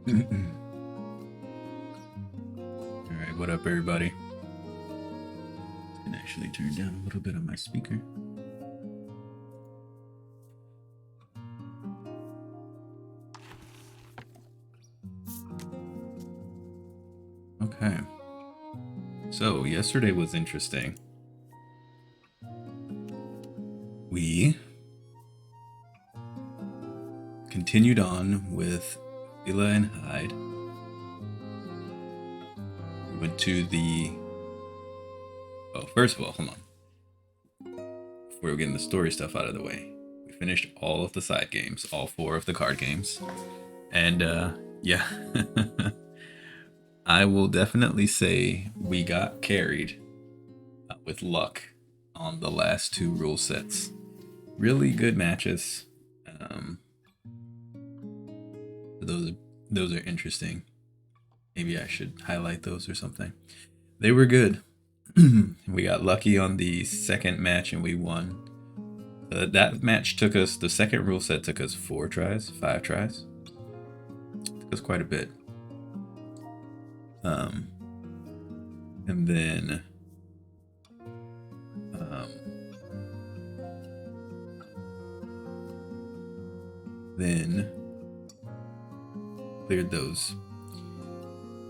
Alright, what up, everybody? I can actually turn down a little bit on my speaker. Okay. So, yesterday was interesting. We continued on with Ila and Hyde. We went to the. Oh, first of all, hold on. Before we get the story stuff out of the way, we finished all of the side games, all 4 of the card games. And, yeah. I will definitely say we got carried with luck on the last 2 rule sets. Really good matches. Um, those are interesting. Maybe I should highlight those or something. They were good. We got lucky on the second match and we won. That match took us, the second rule set took us 4 tries, 5 tries. Took us quite a bit. And then cleared those.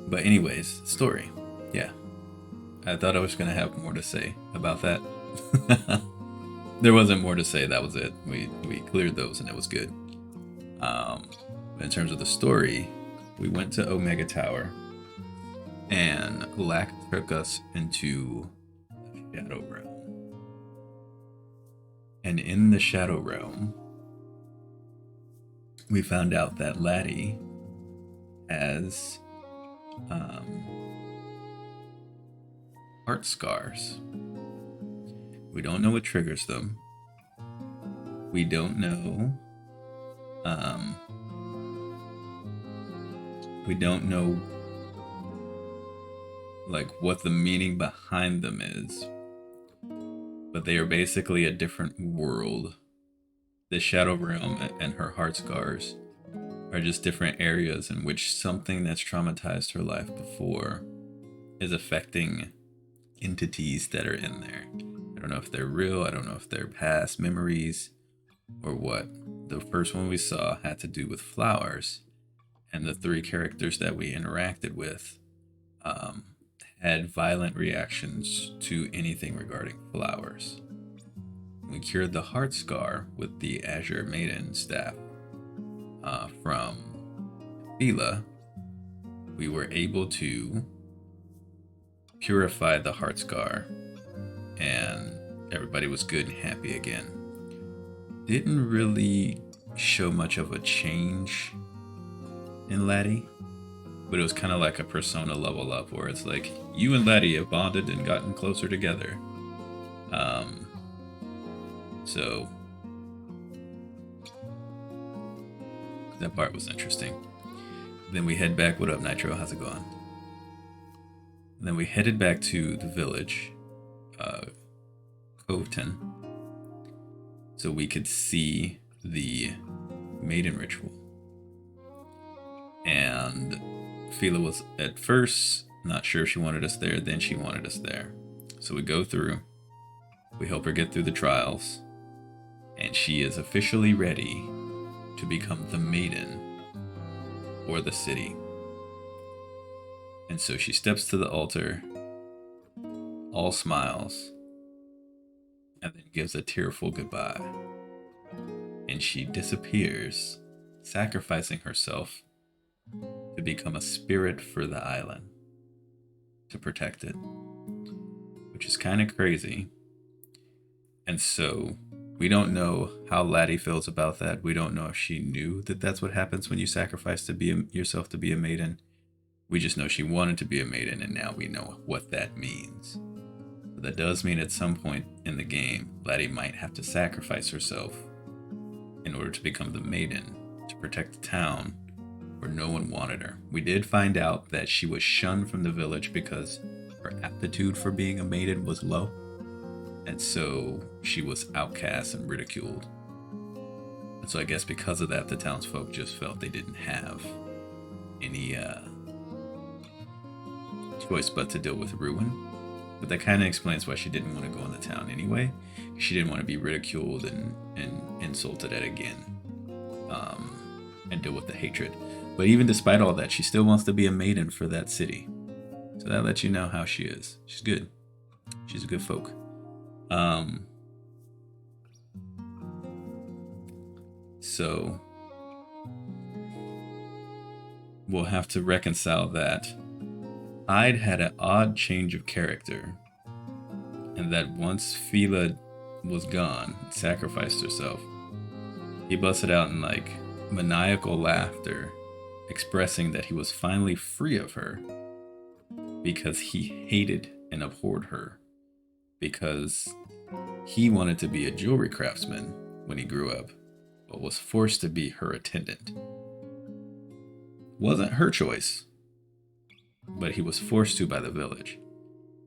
But anyways, story. Yeah. I thought I was going to have more to say about that. There wasn't more to say. That was it. We cleared those and it was good. But in terms of the story, we went to Omega Tower and Lack took us into the Shadow Realm. And in the Shadow Realm, we found out that Laddie has heart scars. We don't know what triggers them. We don't know. We don't know, like, what the meaning behind them is. But they are basically a different world. The Shadow Realm and her heart scars are just different areas in which something that's traumatized her life before is affecting entities that are in there. I don't know if they're real, I don't know if they're past memories or what. The first one we saw had to do with flowers, and the 3 characters that we interacted with had violent reactions to anything regarding flowers. We cured the heart scar with the Azure Maiden staff from Fila. We were able to purify the heart scar, and everybody was good and happy again. Didn't really show much of a change in Laddie, but it was kind of like a persona level up where it's like you and Laddie have bonded and gotten closer together. So that part was interesting. Then we head back. What up, Nitro? How's it going? And then we headed back to the village, Coveton, so we could see the Maiden ritual. And Fila was at first not sure if she wanted us there, then she wanted us there. So we go through, we help her get through the trials, and she is officially ready to become the Maiden for the city. And so she steps to the altar, all smiles, and then gives a tearful goodbye. And she disappears, sacrificing herself to become a spirit for the island, to protect it, which is kind of crazy. And so we don't know how Laddie feels about that. We don't know if she knew that that's what happens when you sacrifice to be yourself to be a maiden. We just know she wanted to be a maiden, and now we know what that means. But that does mean at some point in the game, Laddie might have to sacrifice herself in order to become the maiden, to protect the town where no one wanted her. We did find out that she was shunned from the village because her aptitude for being a maiden was low, and so she was outcast and ridiculed. And so I guess because of that, the townsfolk just felt they didn't have any choice but to deal with ruin. But that kind of explains why she didn't want to go in the town anyway. She didn't want to be ridiculed and insulted at again, and deal with the hatred. But even despite all that, she still wants to be a maiden for that city. So that lets you know how she is. She's good. She's a good folk. So we'll have to reconcile that. Hyde had an odd change of character, and that once Fila was gone, sacrificed herself, he busted out in like maniacal laughter, expressing that he was finally free of her because he hated and abhorred her, because he wanted to be a jewelry craftsman when he grew up, but was forced to be her attendant. Wasn't her choice, but he was forced to by the village.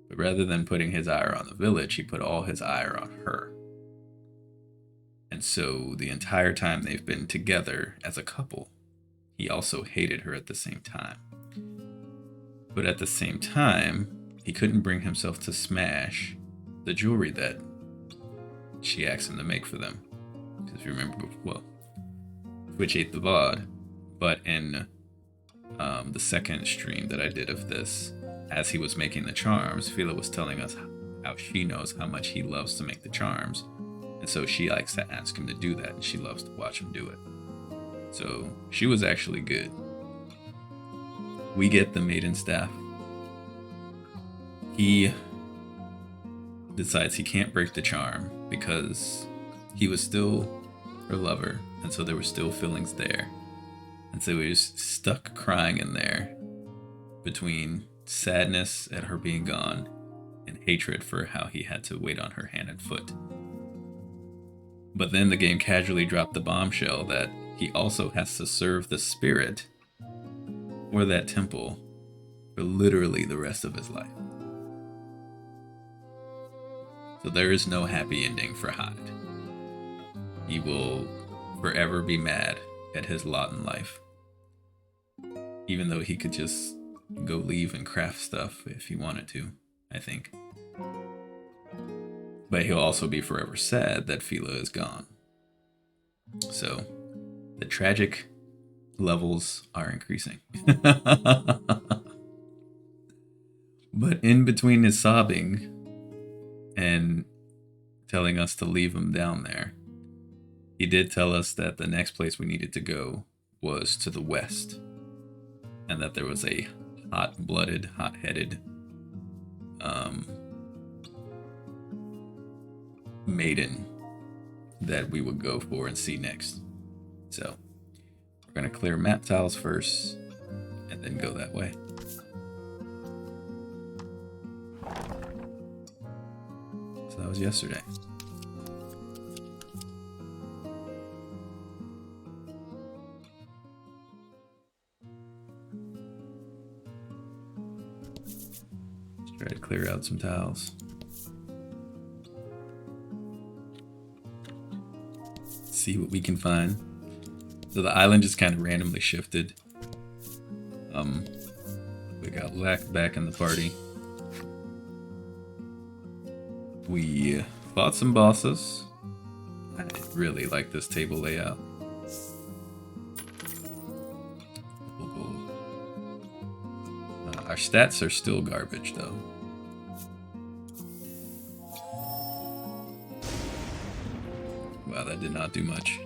But rather than putting his ire on the village, he put all his ire on her. And so the entire time they've been together as a couple, he also hated her at the same time. But at the same time, he couldn't bring himself to smash the jewelry that she asked him to make for them. Because if you remember, well, Twitch ate the VOD, but in the second stream that I did of this, as he was making the charms, Fila was telling us how she knows how much he loves to make the charms. And so she likes to ask him to do that, and she loves to watch him do it. So she was actually good. We get the maiden staff. He decides he can't break the charm because he was still her lover, and so there were still feelings there. And so he was stuck crying in there between sadness at her being gone and hatred for how he had to wait on her hand and foot. But then the game casually dropped the bombshell that he also has to serve the spirit or that temple for literally the rest of his life. So there is no happy ending for Hyde. He will forever be mad at his lot in life, even though he could just go leave and craft stuff if he wanted to, I think. But he'll also be forever sad that Fila is gone. So the tragic levels are increasing. But in between his sobbing and telling us to leave him down there, he did tell us that the next place we needed to go was to the west, and that there was a hot-blooded, hot-headed maiden that we would go for and see next. So we're going to clear map tiles first and then go that way. So that was yesterday. Let's try to clear out some tiles. See what we can find. So the island just kind of randomly shifted. We got Lack back in the party. We fought some bosses. I really like this table layout. Our stats are still garbage though. Wow, that did not do much.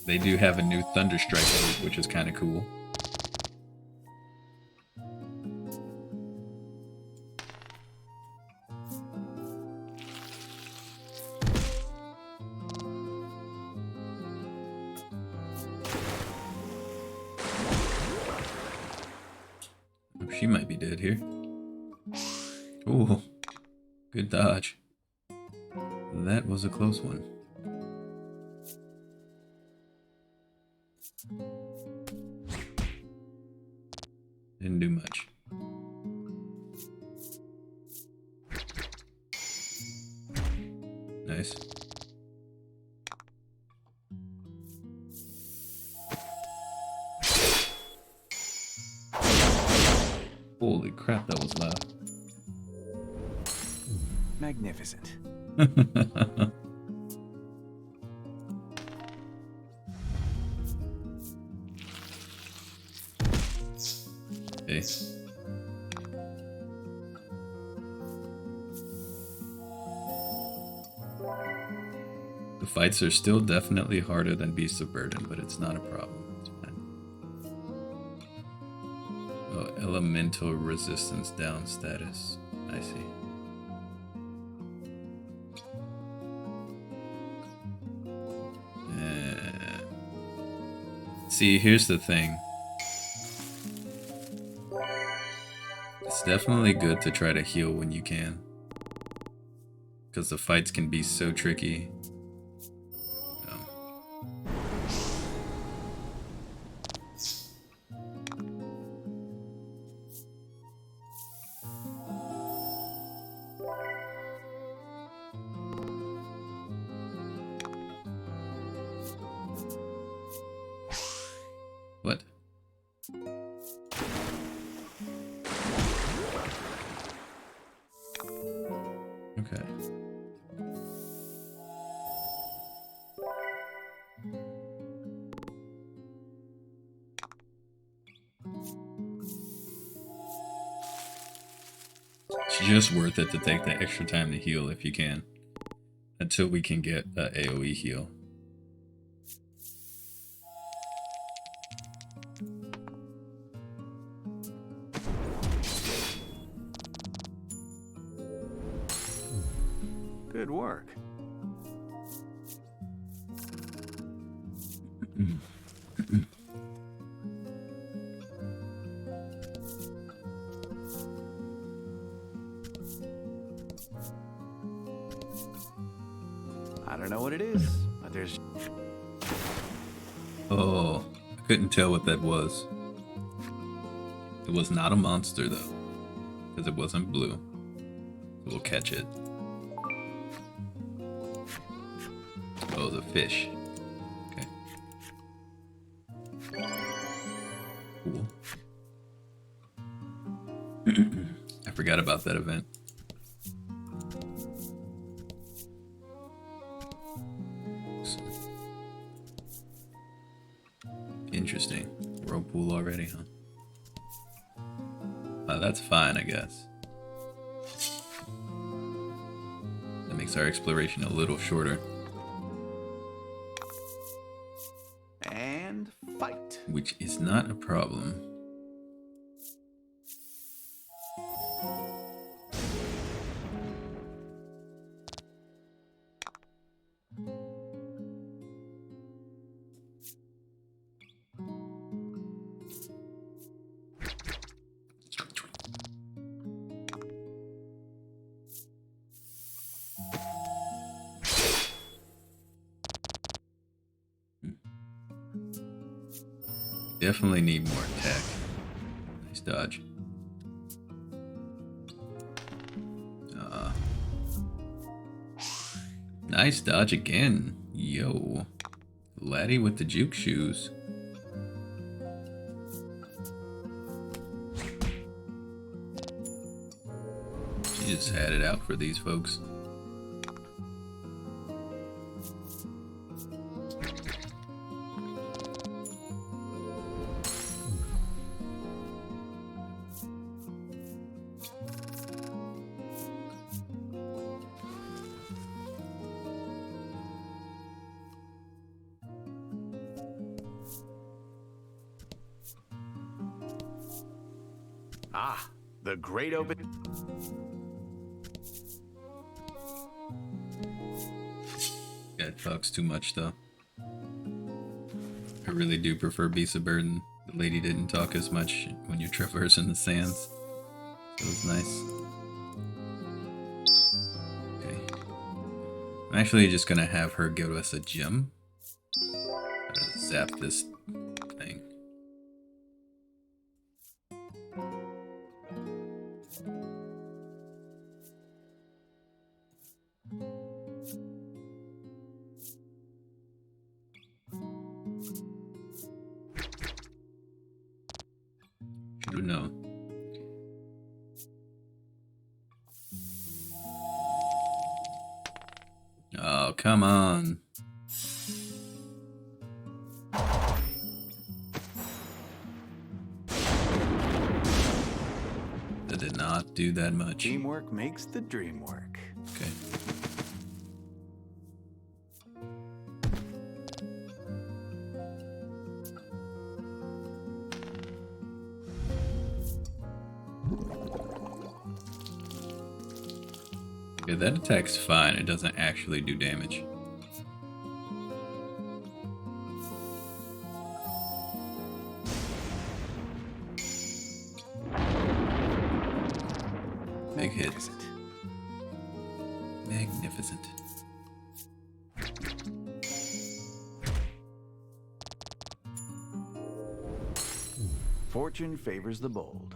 They do have a new Thunderstrike move, which is kind of cool. She might be dead here. Ooh, good dodge. That was a close one. Didn't do much. Nice. Holy crap, that was loud. Magnificent. Okay. The fights are still definitely harder than Beasts of Burden, but it's not a problem. It's fine. Oh, elemental resistance down status. I see. See, here's the thing. It's definitely good to try to heal when you can, because the fights can be so tricky. What? Okay. It's just worth it to take the extra time to heal if you can, until we can get a AoE heal. Good work. I don't know what it is, but there's... Oh, I couldn't tell what that was. It was not a monster though, because it wasn't blue. We'll catch it. Oh, the fish. Okay. Cool. I forgot about that event. Interesting. Whirlpool already, huh? That's fine, I guess. That makes our exploration a little shorter. And fight. Which is not a problem. Definitely need more attack. Nice dodge. Nice dodge again. Yo. Laddie with the juke shoes. She just had it out for these folks. Ah, the great open... Yeah, it talks too much though. I really do prefer Beasts of Burden. The lady didn't talk as much when you're traversing the sands. So it was nice. Okay. I'm actually just gonna have her give us a gem. Zap this thing. Oh, come on. That did not do that much. Teamwork makes the dream work. Okay. Okay, that attack's fine. It doesn't actually do damage. Big hit. Magnificent. Fortune favors the bold.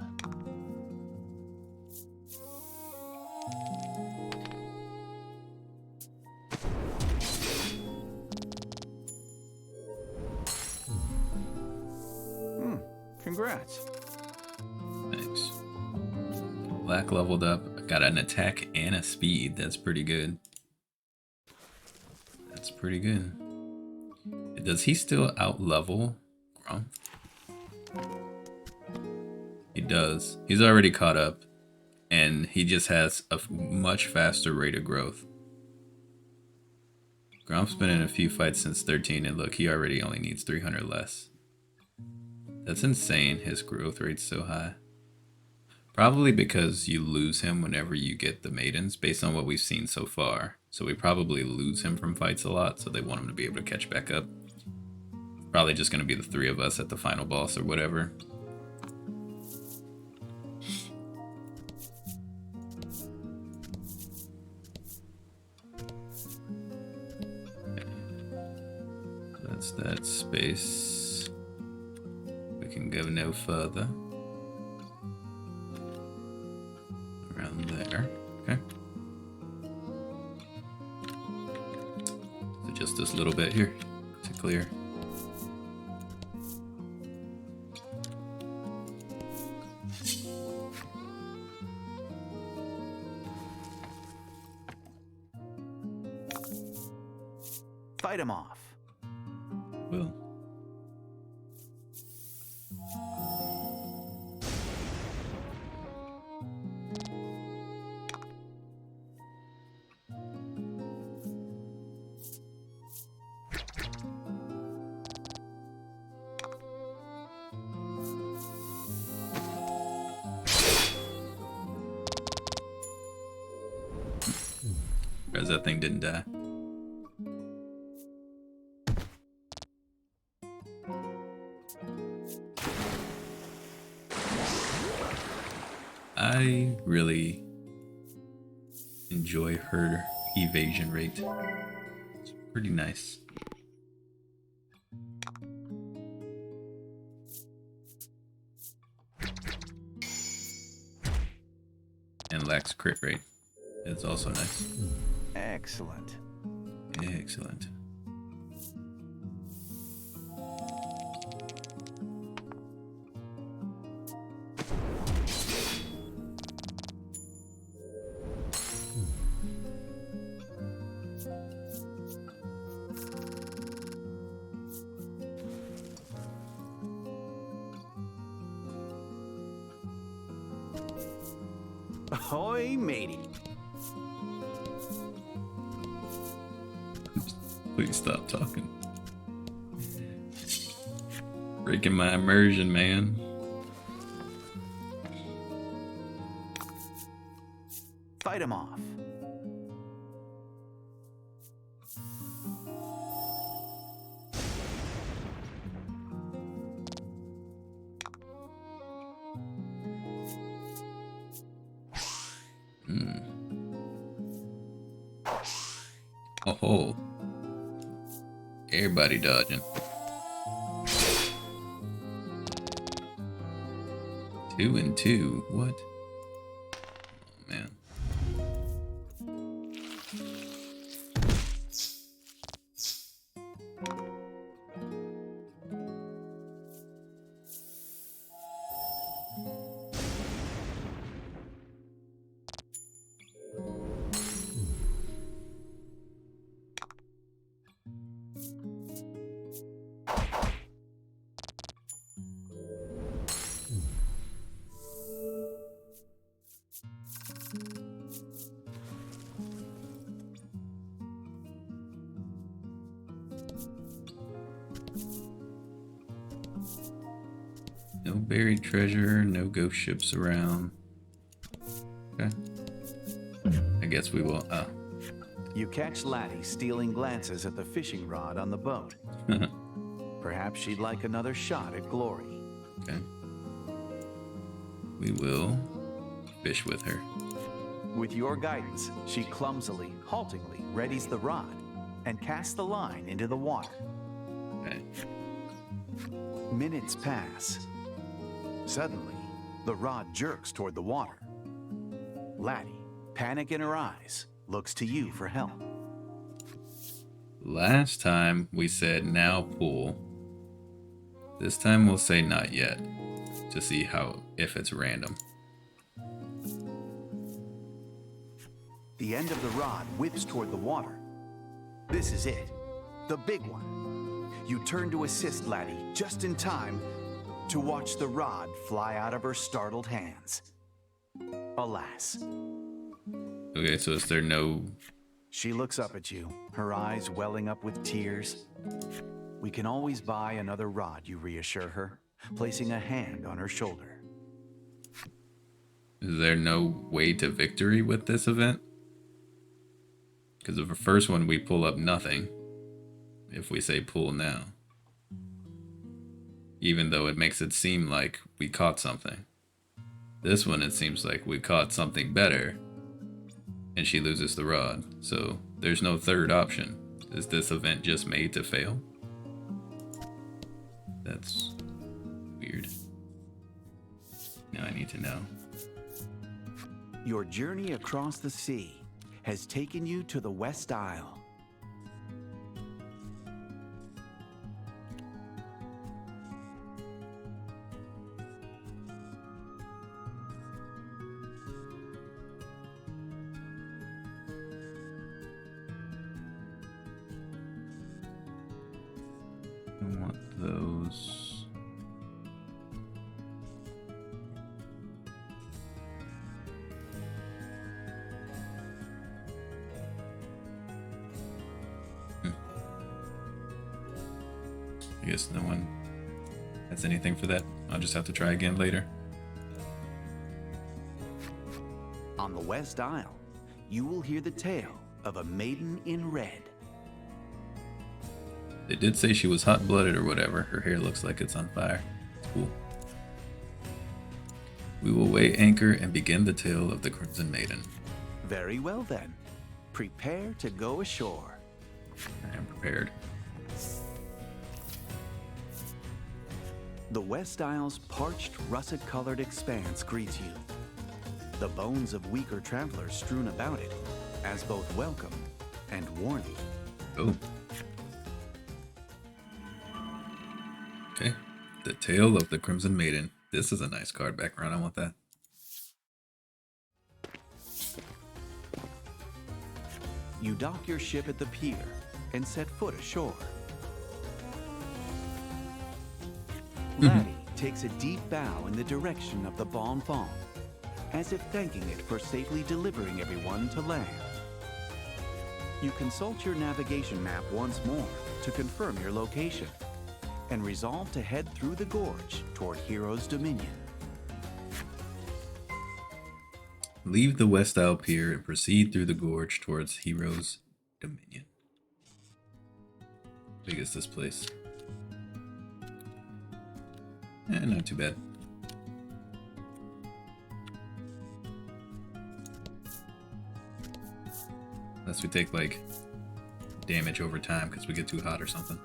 Congrats. Thanks. Black leveled up. I got an attack and a speed. That's pretty good. That's pretty good. Does he still out level Grump? He does. He's already caught up. And he just has a much faster rate of growth. Grump's been in a few fights since 13, and look, he already only needs 300 less. That's insane, his growth rate's so high. Probably because you lose him whenever you get the Maidens, based on what we've seen so far. So we probably lose him from fights a lot, so they want him to be able to catch back up. Probably just going to be the three of us at the final boss or whatever. That's that space. We can go no further. Around there. Okay. So just this little bit here to clear. Fight him off. Will. Because that thing didn't die. I really enjoy her evasion rate. It's pretty nice. And lacks crit rate. It's also nice. Excellent. Excellent. Ahoy, matey. Please stop talking. Breaking my immersion, man. Fight him off. Oh, everybody dodging. 2 and 2. What? Oh, man. buried treasure, no ghost ships around. Okay. I guess we will. You catch Laddie stealing glances at the fishing rod on the boat. Perhaps she'd like another shot at glory. Okay. We will fish with her. With your guidance, she clumsily, haltingly readies the rod and casts the line into the water. Okay. Minutes pass. Suddenly, the rod jerks toward the water. Laddie, panic in her eyes, looks to you for help. Last time we said now pull. This time we'll say not yet to see if it's random. The end of the rod whips toward the water. This is it, the big one. You turn to assist Laddie just in time to watch the rod fly out of her startled hands. Alas. Okay, so is there no... She looks up at you, her eyes welling up with tears. We can always buy another rod, you reassure her, placing a hand on her shoulder. Is there no way to victory with this event? Because of the first one we pull up nothing if we say pull now. Even though it makes it seem like we caught something. This one it seems like we caught something better and she loses the rod. So there's no third option. Is this event just made to fail? That's weird. Now I need to know. Your journey across the sea has taken you to the West Isle. I want those. I guess no one has anything for that. I'll just have to try again later. On the West Isle, you will hear the tale of a maiden in red. They did say she was hot-blooded or whatever. Her hair looks like it's on fire. It's cool. We will weigh anchor and begin the tale of the Crimson Maiden. Very well then. Prepare to go ashore. I am prepared. The West Isle's parched, russet-colored expanse greets you. The bones of weaker travelers strewn about it, as both welcome and warning. Oh. Okay. The Tale of the Crimson Maiden. This is a nice card background. I want that. You dock your ship at the pier and set foot ashore. Laddie takes a deep bow in the direction of the Bon Fong, as if thanking it for safely delivering everyone to land. You consult your navigation map once more to confirm your location, and resolve to head through the gorge toward Hero's Dominion. Leave the West Isle Pier and proceed through the gorge towards Hero's Dominion. How big is this place? Not too bad. Unless we take, like, damage over time because we get too hot or something.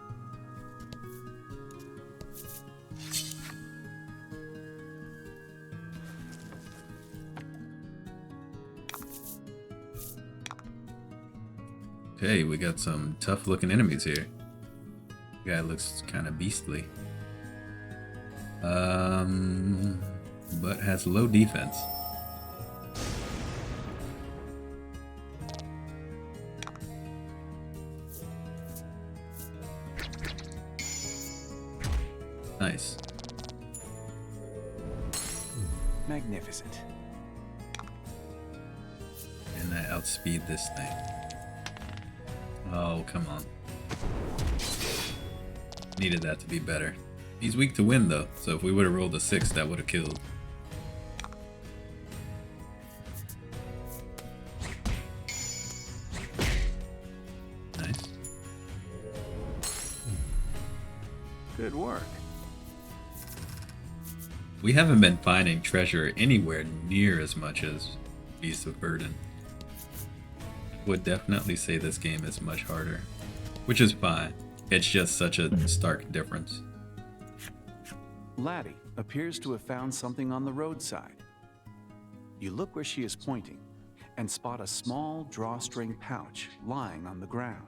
Okay, we got some tough-looking enemies here. Guy looks kind of beastly. But has low defense. Nice. Magnificent. And I outspeed this thing. Oh, come on. Needed that to be better. He's weak to wind though, so if we would have rolled a 6, that would have killed. Nice. Good work. We haven't been finding treasure anywhere near as much as Beast of Burden. Would definitely say this game is much harder, which is fine. It's just such a stark difference. Laddie appears to have found something on the roadside. You look where she is pointing and spot a small drawstring pouch lying on the ground.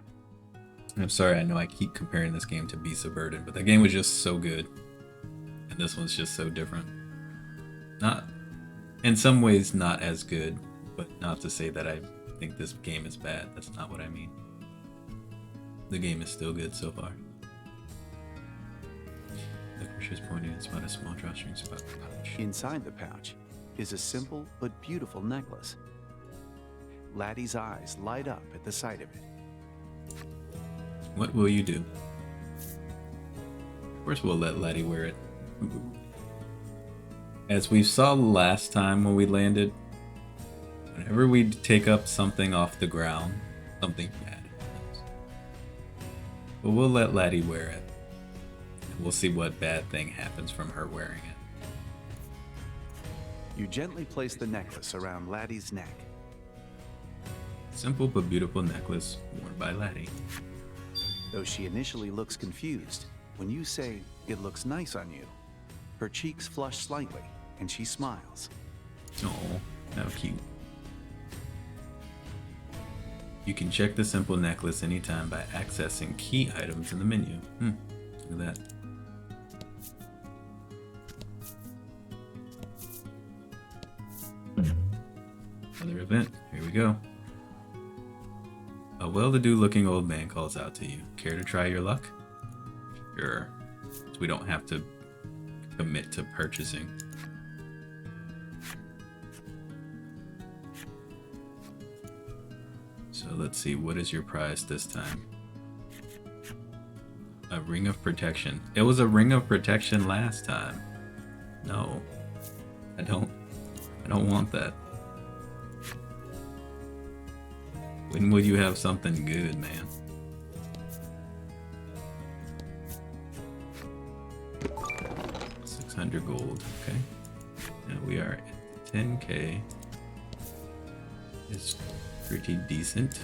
I'm sorry, I know I keep comparing this game to Beast of Burden, but that game was just so good. And this one's just so different. Not, in some ways, not as good, but not to say that I think this game is bad. That's not what I mean. The game is still good so far. Look where she's pointing and spot a small drawstring spot the pouch. Inside the pouch is a simple but beautiful necklace. Laddie's eyes light up at the sight of it. What will you do? First, we'll let Laddie wear it. As we saw last time when we landed, whenever we take up something off the ground, something bad happens. But we'll let Laddie wear it. And we'll see what bad thing happens from her wearing it. You gently place the necklace around Laddie's neck. Simple but beautiful necklace worn by Laddie. Though she initially looks confused, when you say, "It looks nice on you," her cheeks flush slightly and she smiles. Oh, how cute. You can check the simple necklace anytime by accessing key items in the menu. Look at that. Another event. Here we go. A well-to-do looking old man calls out to you. Care to try your luck? Sure. So we don't have to commit to purchasing. So let's see, what is your prize this time? A ring of protection. It was a ring of protection last time. No. I don't want that. When will you have something good, man? $600 gold, okay. Now we are at 10k. It's pretty decent.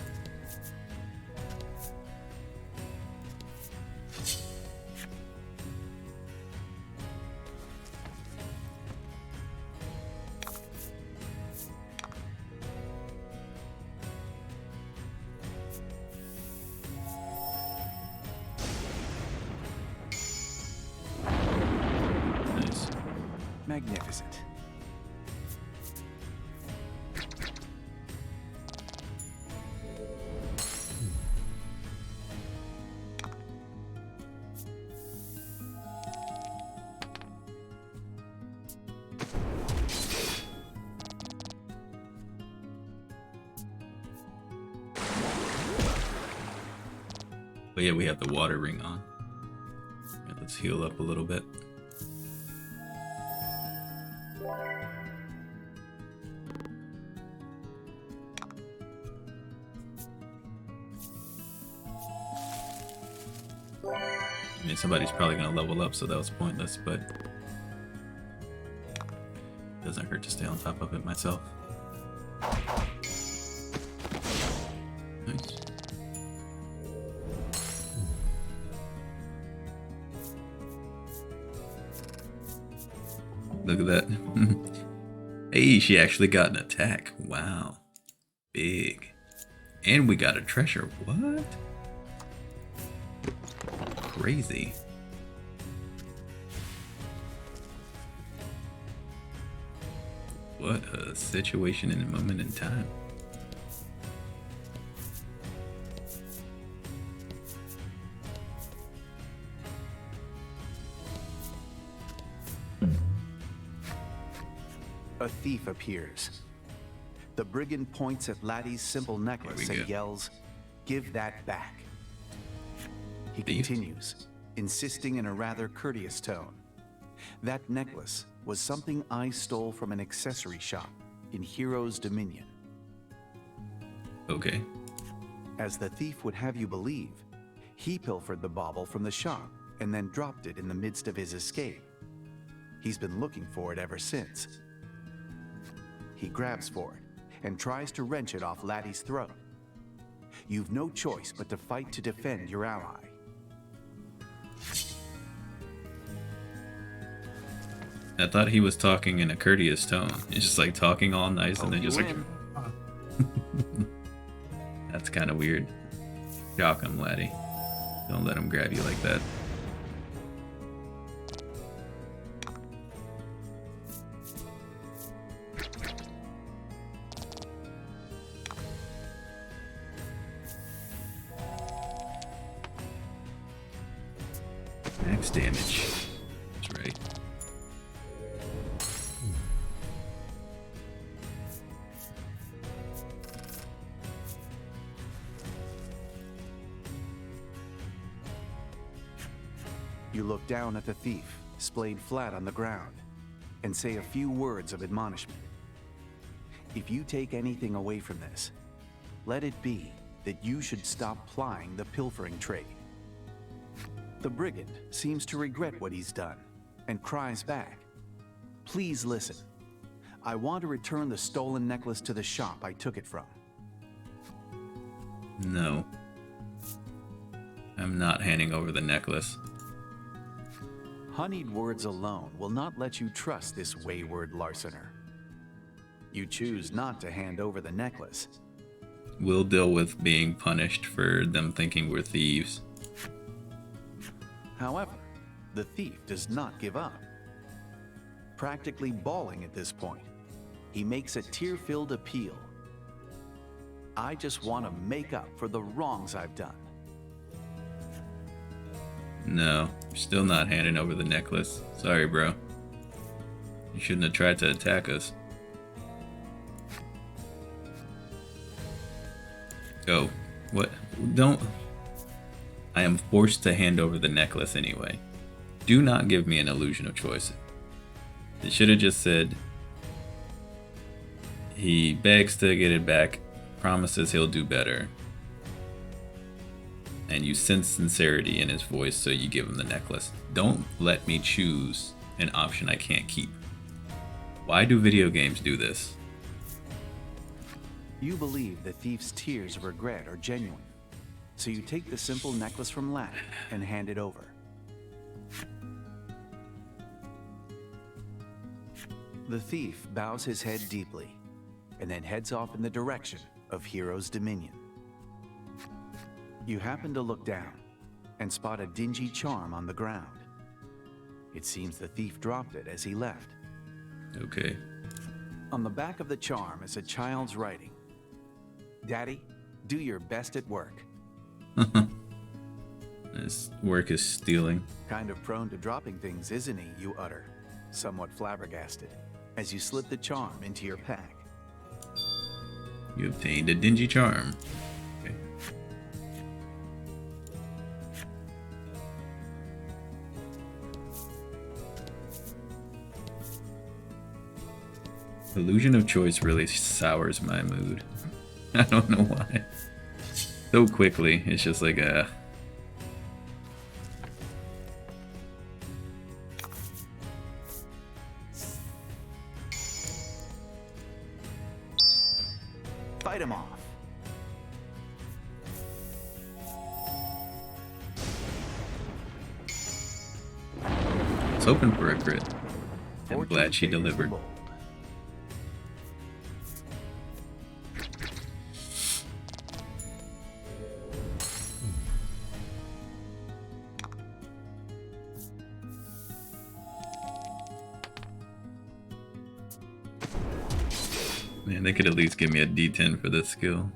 Magnificent. But yeah, we have the water ring on. Right, let's heal up a little bit. I mean, somebody's probably going to level up, so that was pointless, but it doesn't hurt to stay on top of it myself. Nice. Look at that. Hey, she actually got an attack. Wow. Big. And we got a treasure. What? Crazy. What a situation and a moment in time. A thief appears. The brigand points at Laddie's simple necklace and yells, "Give that back." He Thief? continues, insisting in a rather courteous tone. That necklace was something I stole from an accessory shop in Heroes Dominion. Okay. As the thief would have you believe, he pilfered the bauble from the shop and then dropped it in the midst of his escape. He's been looking for it ever since. He grabs for it and tries to wrench it off Laddie's throat. You've no choice but to fight to defend your ally. I thought he was talking in a courteous tone. It's just like talking all nice and then just like... That's kind of weird. Shock him, laddie. Don't let him grab you like that. Max damage. That's right. You look down at the thief, splayed flat on the ground, and say a few words of admonishment. If you take anything away from this, let it be that you should stop plying the pilfering trade. The brigand seems to regret what he's done and cries back, "Please listen. I want to return the stolen necklace to the shop I took it from." No. I'm not handing over the necklace. Honeyed words alone will not let you trust this wayward larcener. You choose not to hand over the necklace. We'll deal with being punished for them thinking we're thieves. However, the thief does not give up. Practically bawling at this point, he makes a tear-filled appeal. "I just want to make up for the wrongs I've done." No, you're still not handing over the necklace. Sorry, bro. You shouldn't have tried to attack us. Go. What? Don't... I am forced to hand over the necklace anyway. Do not give me an illusion of choice. It should have just said, he begs to get it back, promises he'll do better. And you sense sincerity in his voice, so you give him the necklace. Don't let me choose an option I can't keep. Why do video games do this? You believe the thief's tears of regret are genuine, so you take the simple necklace from Laddie and hand it over. The thief bows his head deeply and then heads off in the direction of Heroes Dominion. You happen to look down and spot a dingy charm on the ground. It seems the thief dropped it as he left. Okay. On the back of the charm is a child's writing. "Daddy, do your best at work." This work is stealing. Kind of prone to dropping things, isn't he, you utter, somewhat flabbergasted, as you slip the charm into your pack. You obtained a dingy charm. Okay. Illusion of choice really sours my mood. I don't know why. So quickly, it's just like a... Fight him off. I was hoping for a crit. I'm glad she delivered. Man, they could at least give me a D10 for this skill.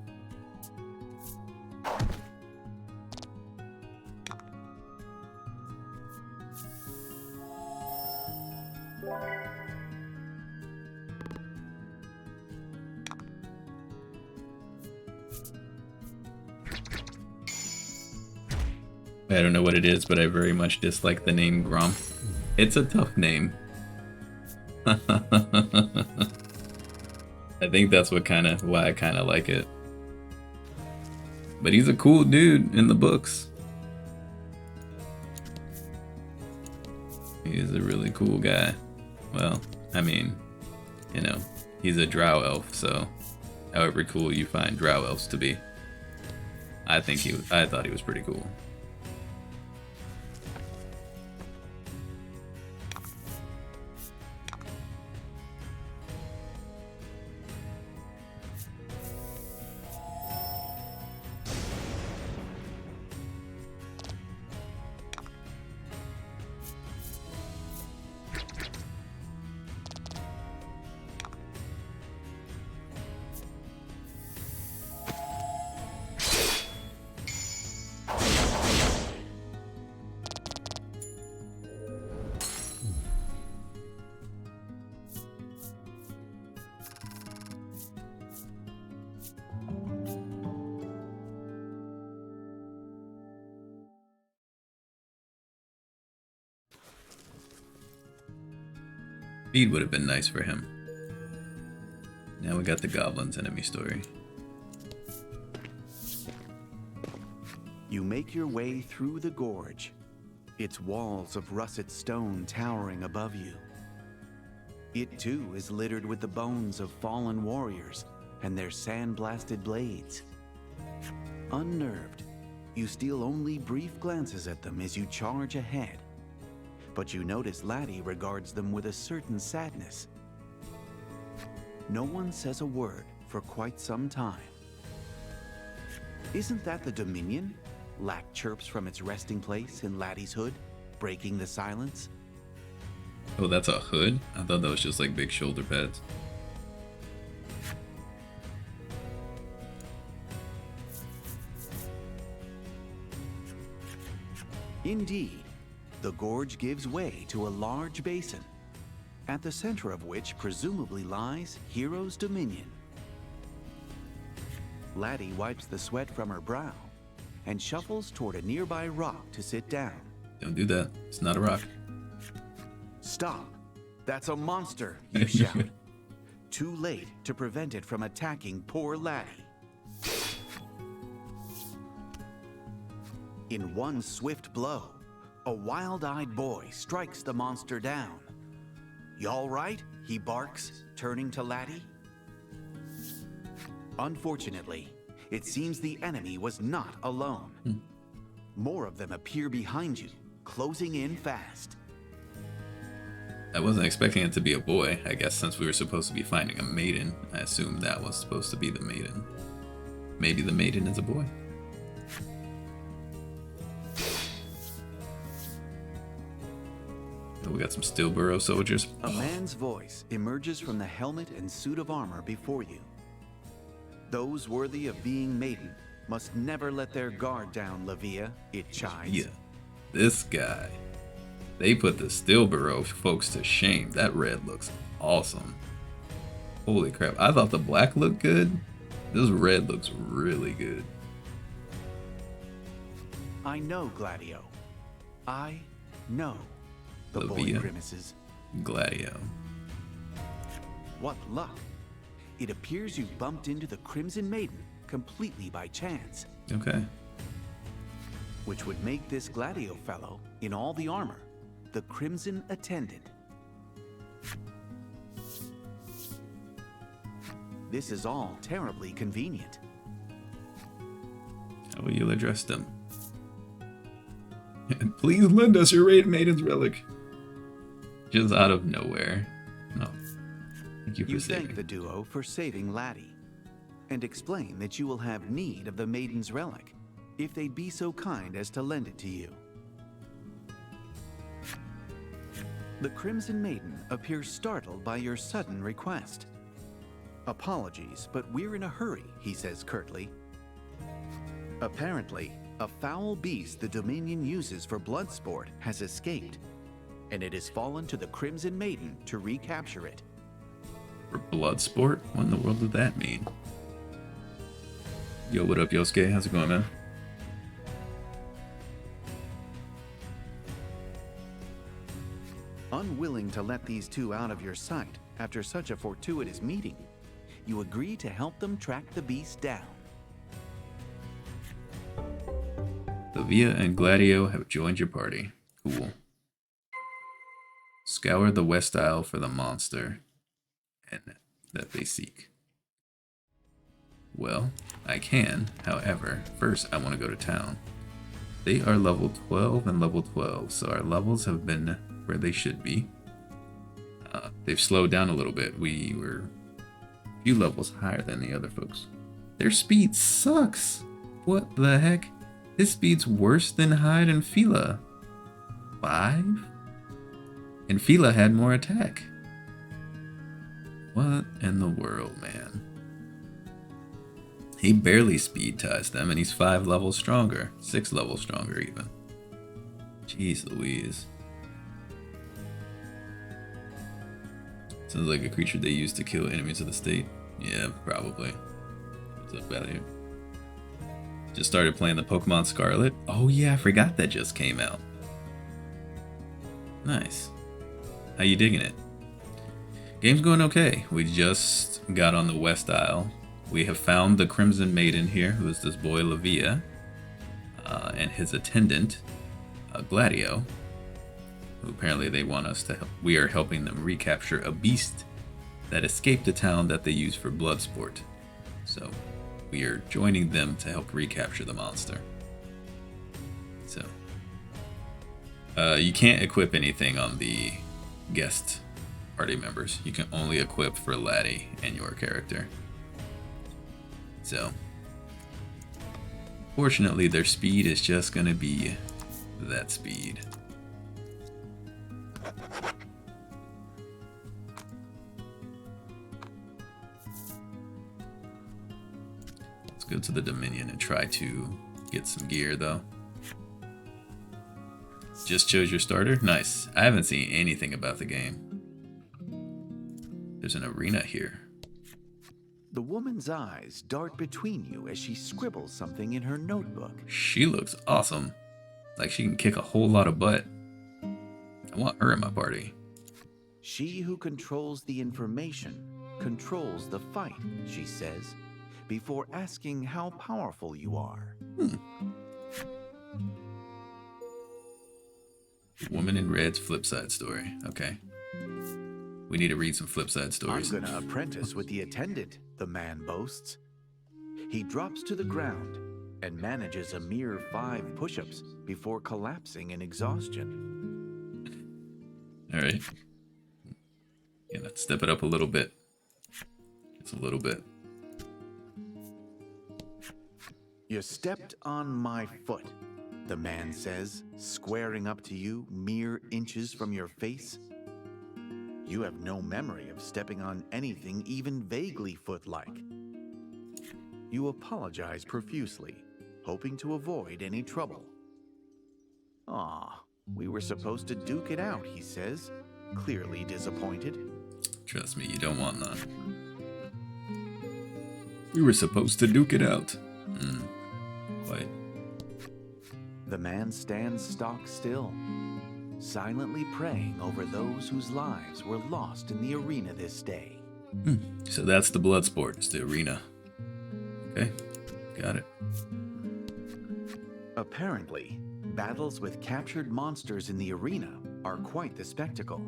I don't know what it is, but I very much dislike the name Grump. It's a tough name. I think that's why I kind of like it. But he's a cool dude in the books. He is a really cool guy. Well, I mean, you know, he's a drow elf, so however cool you find drow elves to be, I thought he was pretty cool. Speed would have been nice for him. Now we got the goblins enemy story. You make your way through the gorge, its walls of russet stone towering above you. It too is littered with the bones of fallen warriors and their sand-blasted blades. Unnerved, you steal only brief glances at them as you charge ahead. But you notice Laddie regards them with a certain sadness. No one says a word for quite some time. Isn't that the Dominion? Lack chirps from its resting place in Laddie's hood, breaking the silence. Oh, that's a hood? I thought that was just like big shoulder pads. Indeed, the gorge gives way to a large basin, at the center of which presumably lies Hero's Dominion. Laddie wipes the sweat from her brow and shuffles toward a nearby rock to sit down. Don't do that. It's not a rock. Stop! That's a monster, you shout. Too late to prevent it from attacking poor Laddie. In one swift blow, a wild-eyed boy strikes the monster down. You all right? He barks, turning to Laddie. Unfortunately, it seems the enemy was not alone. More of them appear behind you, closing in fast. I wasn't expecting it to be a boy. I guess since we were supposed to be finding a maiden, I assumed that was supposed to be the maiden. Maybe the maiden is a boy. Oh, we got some steel burrow soldiers. A man's voice emerges from the helmet and suit of armor before you. Those worthy of being Maiden must never let their guard down, Lavia, it chides. Yeah, this guy. They put the steel burrow folks to shame. That red looks awesome. Holy crap. I thought the black looked good. This red looks really good. I know, Gladio. I know. The boy Lavia. grimaces. Gladio. What luck. It appears you bumped into the Crimson Maiden completely by chance. Okay. Which would make this Gladio fellow, in all the armor, the Crimson Attendant. This is all terribly convenient. How will you address them? Please lend us your Maiden's relic. Just out of nowhere. No. Thank you for You saving. thank the duo for saving Laddie, and explain that you will have need of the Maiden's relic, if they'd be so kind as to lend it to you. The Crimson Maiden appears startled by your sudden request. Apologies, but we're in a hurry, he says curtly. Apparently, a foul beast the Dominion uses for blood sport has escaped, and it has fallen to the Crimson Maiden to recapture it. For blood sport? What in the world did that mean? Yo, what up, Yosuke? How's it going, man? unwilling to let these two out of your sight after such a fortuitous meeting, you agree to help them track the beast down. Livia and Gladio have joined your party. Cool. Scour the West Isle for the monster and that they seek. Well, I can. However, first I want to go to town. They are level 12 and level 12, so our levels have been where they should be. They've slowed down a little bit. We were a few levels higher than the other folks. Their speed sucks. What the heck? His speed's worse than Hyde and Fila. 5? And Fila had more attack. What in the world, man? He barely speed ties them, and he's 5 levels stronger. 6 levels stronger, even. Jeez Louise. Sounds like a creature they use to kill enemies of the state. Yeah, probably. What's up, Value? Just started playing the Pokemon Scarlet. Oh yeah, I forgot that just came out. Nice. How you digging it? Game's going okay. We just got on the West Isle. We have found the Crimson Maiden here, who is this boy Livia, and his attendant, Gladio, who apparently they want us to help. We are helping them recapture a beast that escaped a town that they use for blood sport. So we are joining them to help recapture the monster. So you can't equip anything on the guest party members. You can only equip for Laddie and your character. So fortunately their speed is just gonna be that speed. Let's go to the Dominion and try to get some gear though. Just chose your starter? Nice. I haven't seen anything about the game. There's an arena here. The woman's eyes dart between you as she scribbles something in her notebook. She looks awesome. Like she can kick a whole lot of butt. I want her in my party. She who controls the information controls the fight, she says, before asking how powerful you are. Woman in Red's flipside story. Okay. We need to read some flipside stories. I'm gonna apprentice with the attendant, the man boasts. He drops to the ground and manages a mere 5 push-ups before collapsing in exhaustion. All right. Yeah, let's step it up a little bit. Just a little bit. You stepped on my foot, the man says, squaring up to you mere inches from your face. You have no memory of stepping on anything even vaguely foot-like. You apologize profusely, hoping to avoid any trouble. "Aw, we were supposed to duke it out," he says, clearly disappointed. Trust me, you don't want none. We were supposed to duke it out. Quite. The man stands stock still, silently praying over those whose lives were lost in the arena this day. So that's the blood sport. It's the arena. Okay, got it. Apparently, battles with captured monsters in the arena are quite the spectacle.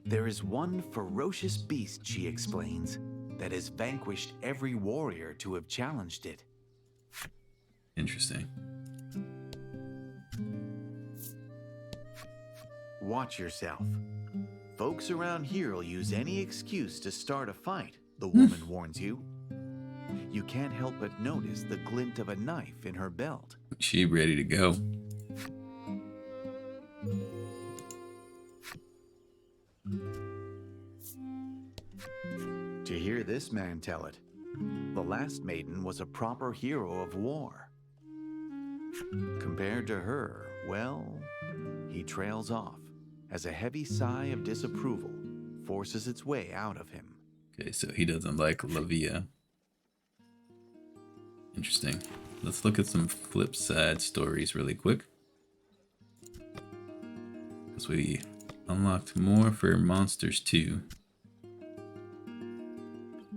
There is one ferocious beast, she explains, that has vanquished every warrior to have challenged it. Interesting. Watch yourself. Folks around here will use any excuse to start a fight, the woman warns you. You can't help but notice the glint of a knife in her belt. She ready to go. To hear this man tell it, the last maiden was a proper hero of war. Compared to her, well, he trails off as a heavy sigh of disapproval forces its way out of him. Okay, so he doesn't like Livia. Interesting. Let's look at some flip side stories really quick. Because we Unlocked more for monsters too.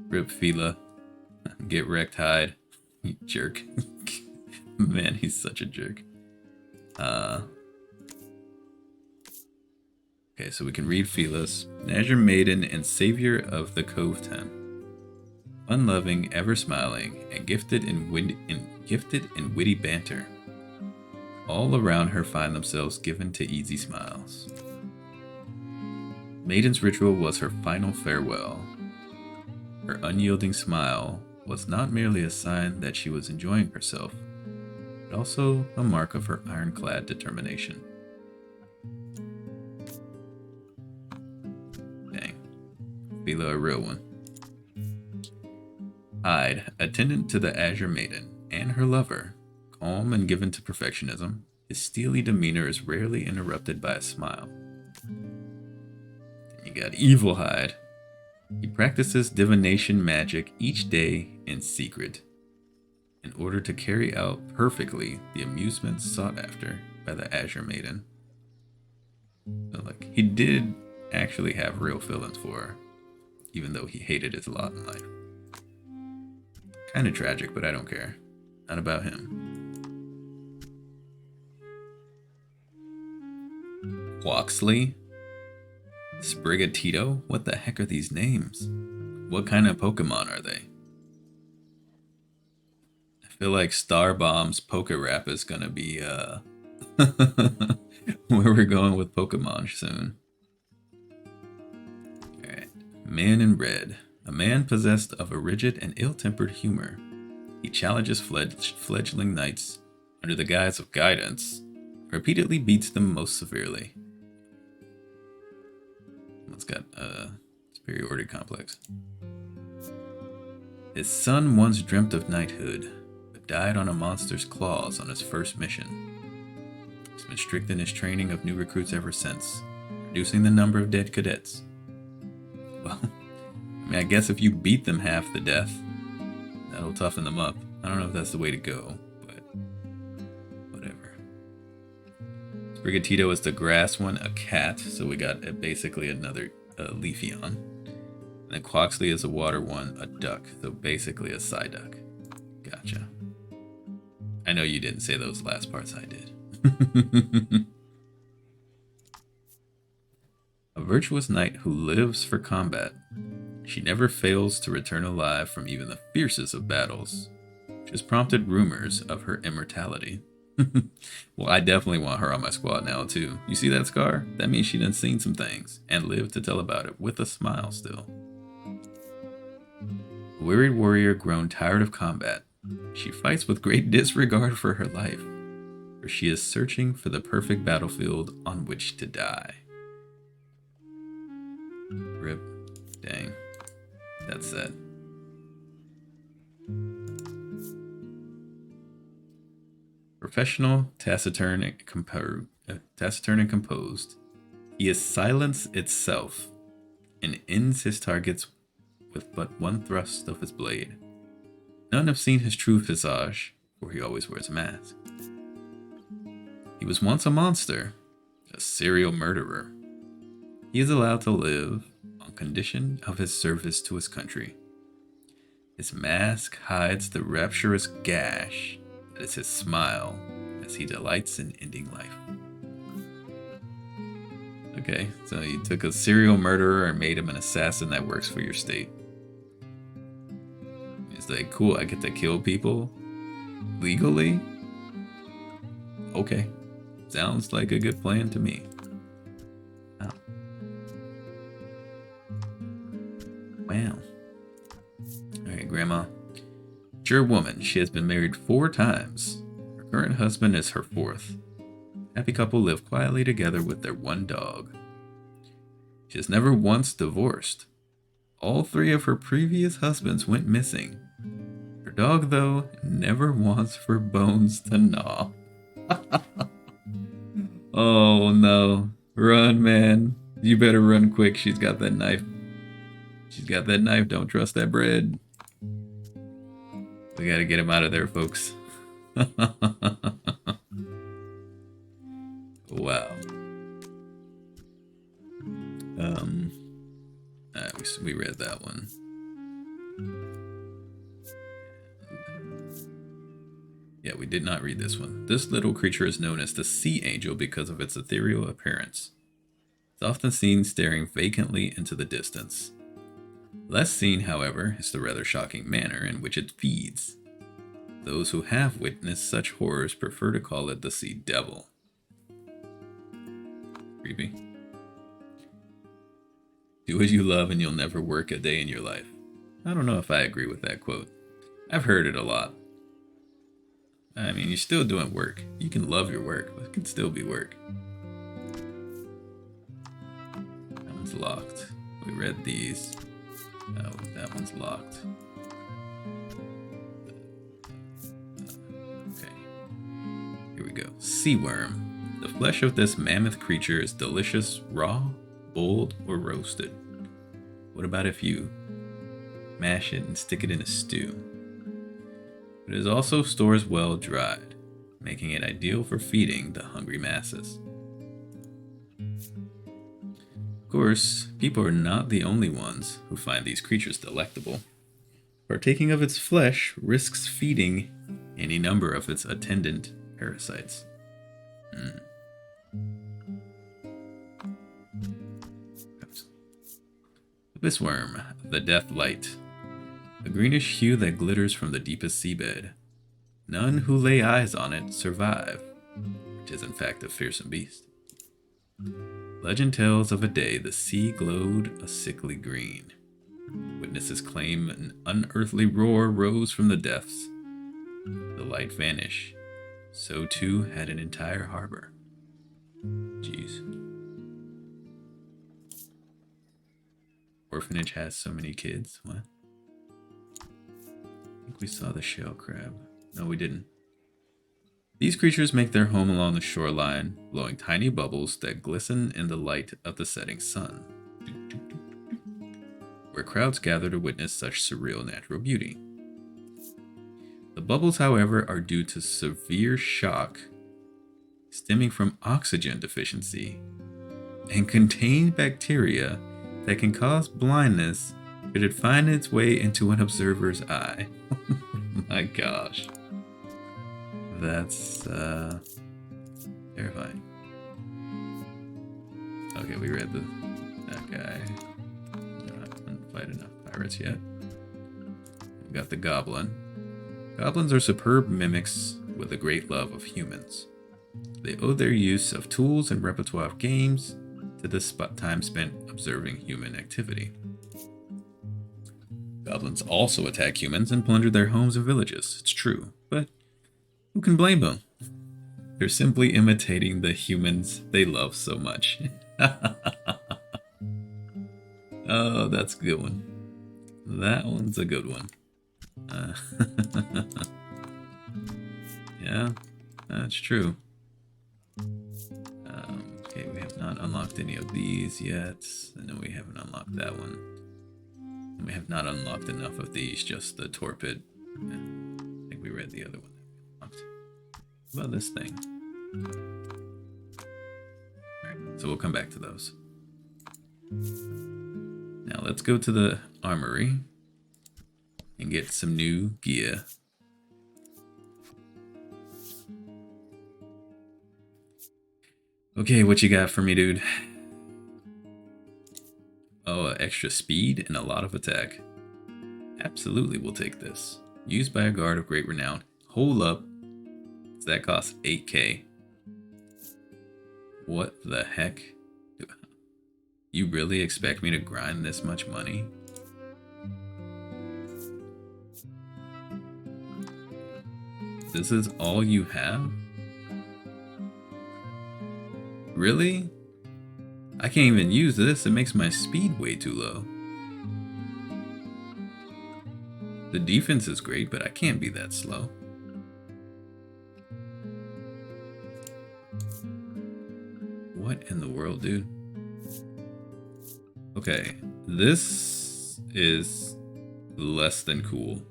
Rip Fila. Get wrecked, Hyde. You jerk. Man, he's such a jerk. Okay, so we can read Fila's. Azure Maiden and Savior of the Cove 10. Unloving, ever smiling, and gifted in witty banter. All around her find themselves given to easy smiles. Maiden's ritual was her final farewell. Her unyielding smile was not merely a sign that she was enjoying herself, but also a mark of her ironclad determination. Dang. Fila a real one. Hyde, attendant to the Azure Maiden, and her lover, calm and given to perfectionism, his steely demeanor is rarely interrupted by a smile. You got Evil Hyde. He practices divination magic each day in secret, in order to carry out perfectly the amusements sought after by the Azure Maiden. So, like, he did actually have real feelings for her, even though he hated his lot in life. Kind of tragic, but I don't care. Not about him. Quoxley? Sprigatito? What the heck are these names? What kind of Pokemon are they? I feel like Starbomb's Pokerap is gonna be where we're going with Pokemon soon. Alright. Man in Red. A man possessed of a rigid and ill-tempered humor. He challenges fledgling knights under the guise of guidance, repeatedly beats them most severely. It's got a superiority complex. His son once dreamt of knighthood, but died on a monster's claws on his first mission. He's been strict in his training of new recruits ever since, reducing the number of dead cadets. Well, I mean, I guess if you beat them half to death, that'll toughen them up. I don't know if that's the way to go, but whatever. Sprigatito is the grass one, a cat, so we got basically another Leafeon. And then Quoxley is a water one, a duck, so basically a Psyduck. Gotcha. I know you didn't say those last parts, I did. A virtuous knight who lives for combat. She never fails to return alive from even the fiercest of battles, which has prompted rumors of her immortality. Well, I definitely want her on my squad now, too. You see that scar? That means she done seen some things, and lived to tell about it, with a smile still. A wearied warrior grown tired of combat, she fights with great disregard for her life, for she is searching for the perfect battlefield on which to die. Rip. Dang. That's sad. Professional, taciturn, and composed, he is silence itself, and ends his targets with but one thrust of his blade. None have seen his true visage, for he always wears a mask. He was once a monster, a serial murderer. He is allowed to live on condition of his service to his country. His mask hides the rapturous gash that is his smile as he delights in ending life. Okay, so you took a serial murderer and made him an assassin that works for your state. It's like, cool, I get to kill people legally? Okay, sounds like a good plan to me. Oh. Wow. Alright, Grandma. Mature woman, she has been married 4 times. Her current husband is her 4th. Happy couple live quietly together with their 1 dog. She has never once divorced. All 3 of her previous husbands went missing. Her dog, though, never wants for bones to gnaw. Oh no. Run, man. You better run quick. She's got that knife. She's got that knife. Don't trust that bread. We gotta get him out of there, folks. Wow. that one. Yeah, we did not read this one. This little creature is known as the Sea Angel because of its ethereal appearance. It's often seen staring vacantly into the distance. Less seen, however, is the rather shocking manner in which it feeds. Those who have witnessed such horrors prefer to call it the Sea Devil. Creepy. Do as you love and you'll never work a day in your life. I don't know if I agree with that quote. I've heard it a lot. I mean, you're still doing work. You can love your work, but it can still be work. That one's locked. We read these. Oh, that one's locked. Okay. Here we go. Sea worm. The flesh of this mammoth creature is delicious, raw, boiled, or roasted. What about if you mash it and stick it in a stew? It is also stores well dried, making it ideal for feeding the hungry masses. Of course, people are not the only ones who find these creatures delectable. Partaking of its flesh risks feeding any number of its attendant parasites. Abyss worm, the death light. A greenish hue that glitters from the deepest seabed. None who lay eyes on it survive, which is in fact a fearsome beast. Legend tells of a day the sea glowed a sickly green. Witnesses claim an unearthly roar rose from the depths. The light vanished. So too had an entire harbor. Jeez. Orphanage has so many kids. What? I think we saw the shell crab. No, we didn't. These creatures make their home along the shoreline, blowing tiny bubbles that glisten in the light of the setting sun, where crowds gather to witness such surreal natural beauty. The bubbles, however, are due to severe shock stemming from oxygen deficiency and contain bacteria that can cause blindness should it find its way into an observer's eye. Oh my gosh. That's terrifying. Okay, we read that guy. Not gonna fight enough pirates yet. We got the goblin. Goblins are superb mimics with a great love of humans. They owe their use of tools and repertoire of games to the time spent observing human activity. Goblins also attack humans and plunder their homes and villages, it's true, but who can blame them? They're simply imitating the humans they love so much. Oh, that's a good one. That one's a good one. Yeah, that's true. Okay, we have not unlocked any of these yet. I know we haven't unlocked that one. And we have not unlocked enough of these, just the torpid. Yeah, I think we read the other one. What about this thing? Alright, so we'll come back to those. Now let's go to the armory and get some new gear. Okay, what you got for me, dude? Oh, extra speed and a lot of attack. Absolutely, we'll take this. Used by a guard of great renown. Hold up. That costs 8k. What the heck? You really expect me to grind this much money? This is all you have? Really? I can't even use this. It makes my speed way too low. The defense is great, but I can't be that slow. What in the world, dude? Okay, this is less than cool.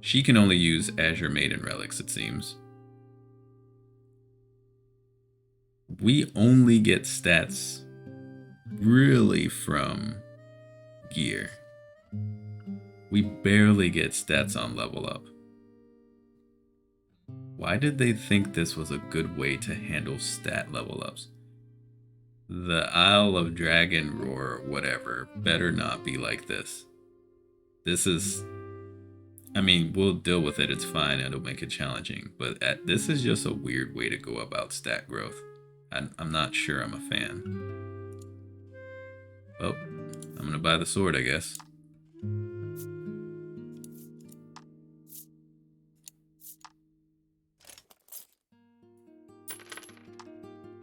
She can only use Azure Maiden relics, it seems. We only get stats really from gear. We barely get stats on level up. Why did they think this was a good way to handle stat level ups? The Isle of Dragon Roar, whatever, better not be like this. This is... I mean, we'll deal with it, it's fine, it'll make it challenging, but this is just a weird way to go about stat growth. I'm not sure I'm a fan. Well, I'm gonna buy the sword, I guess.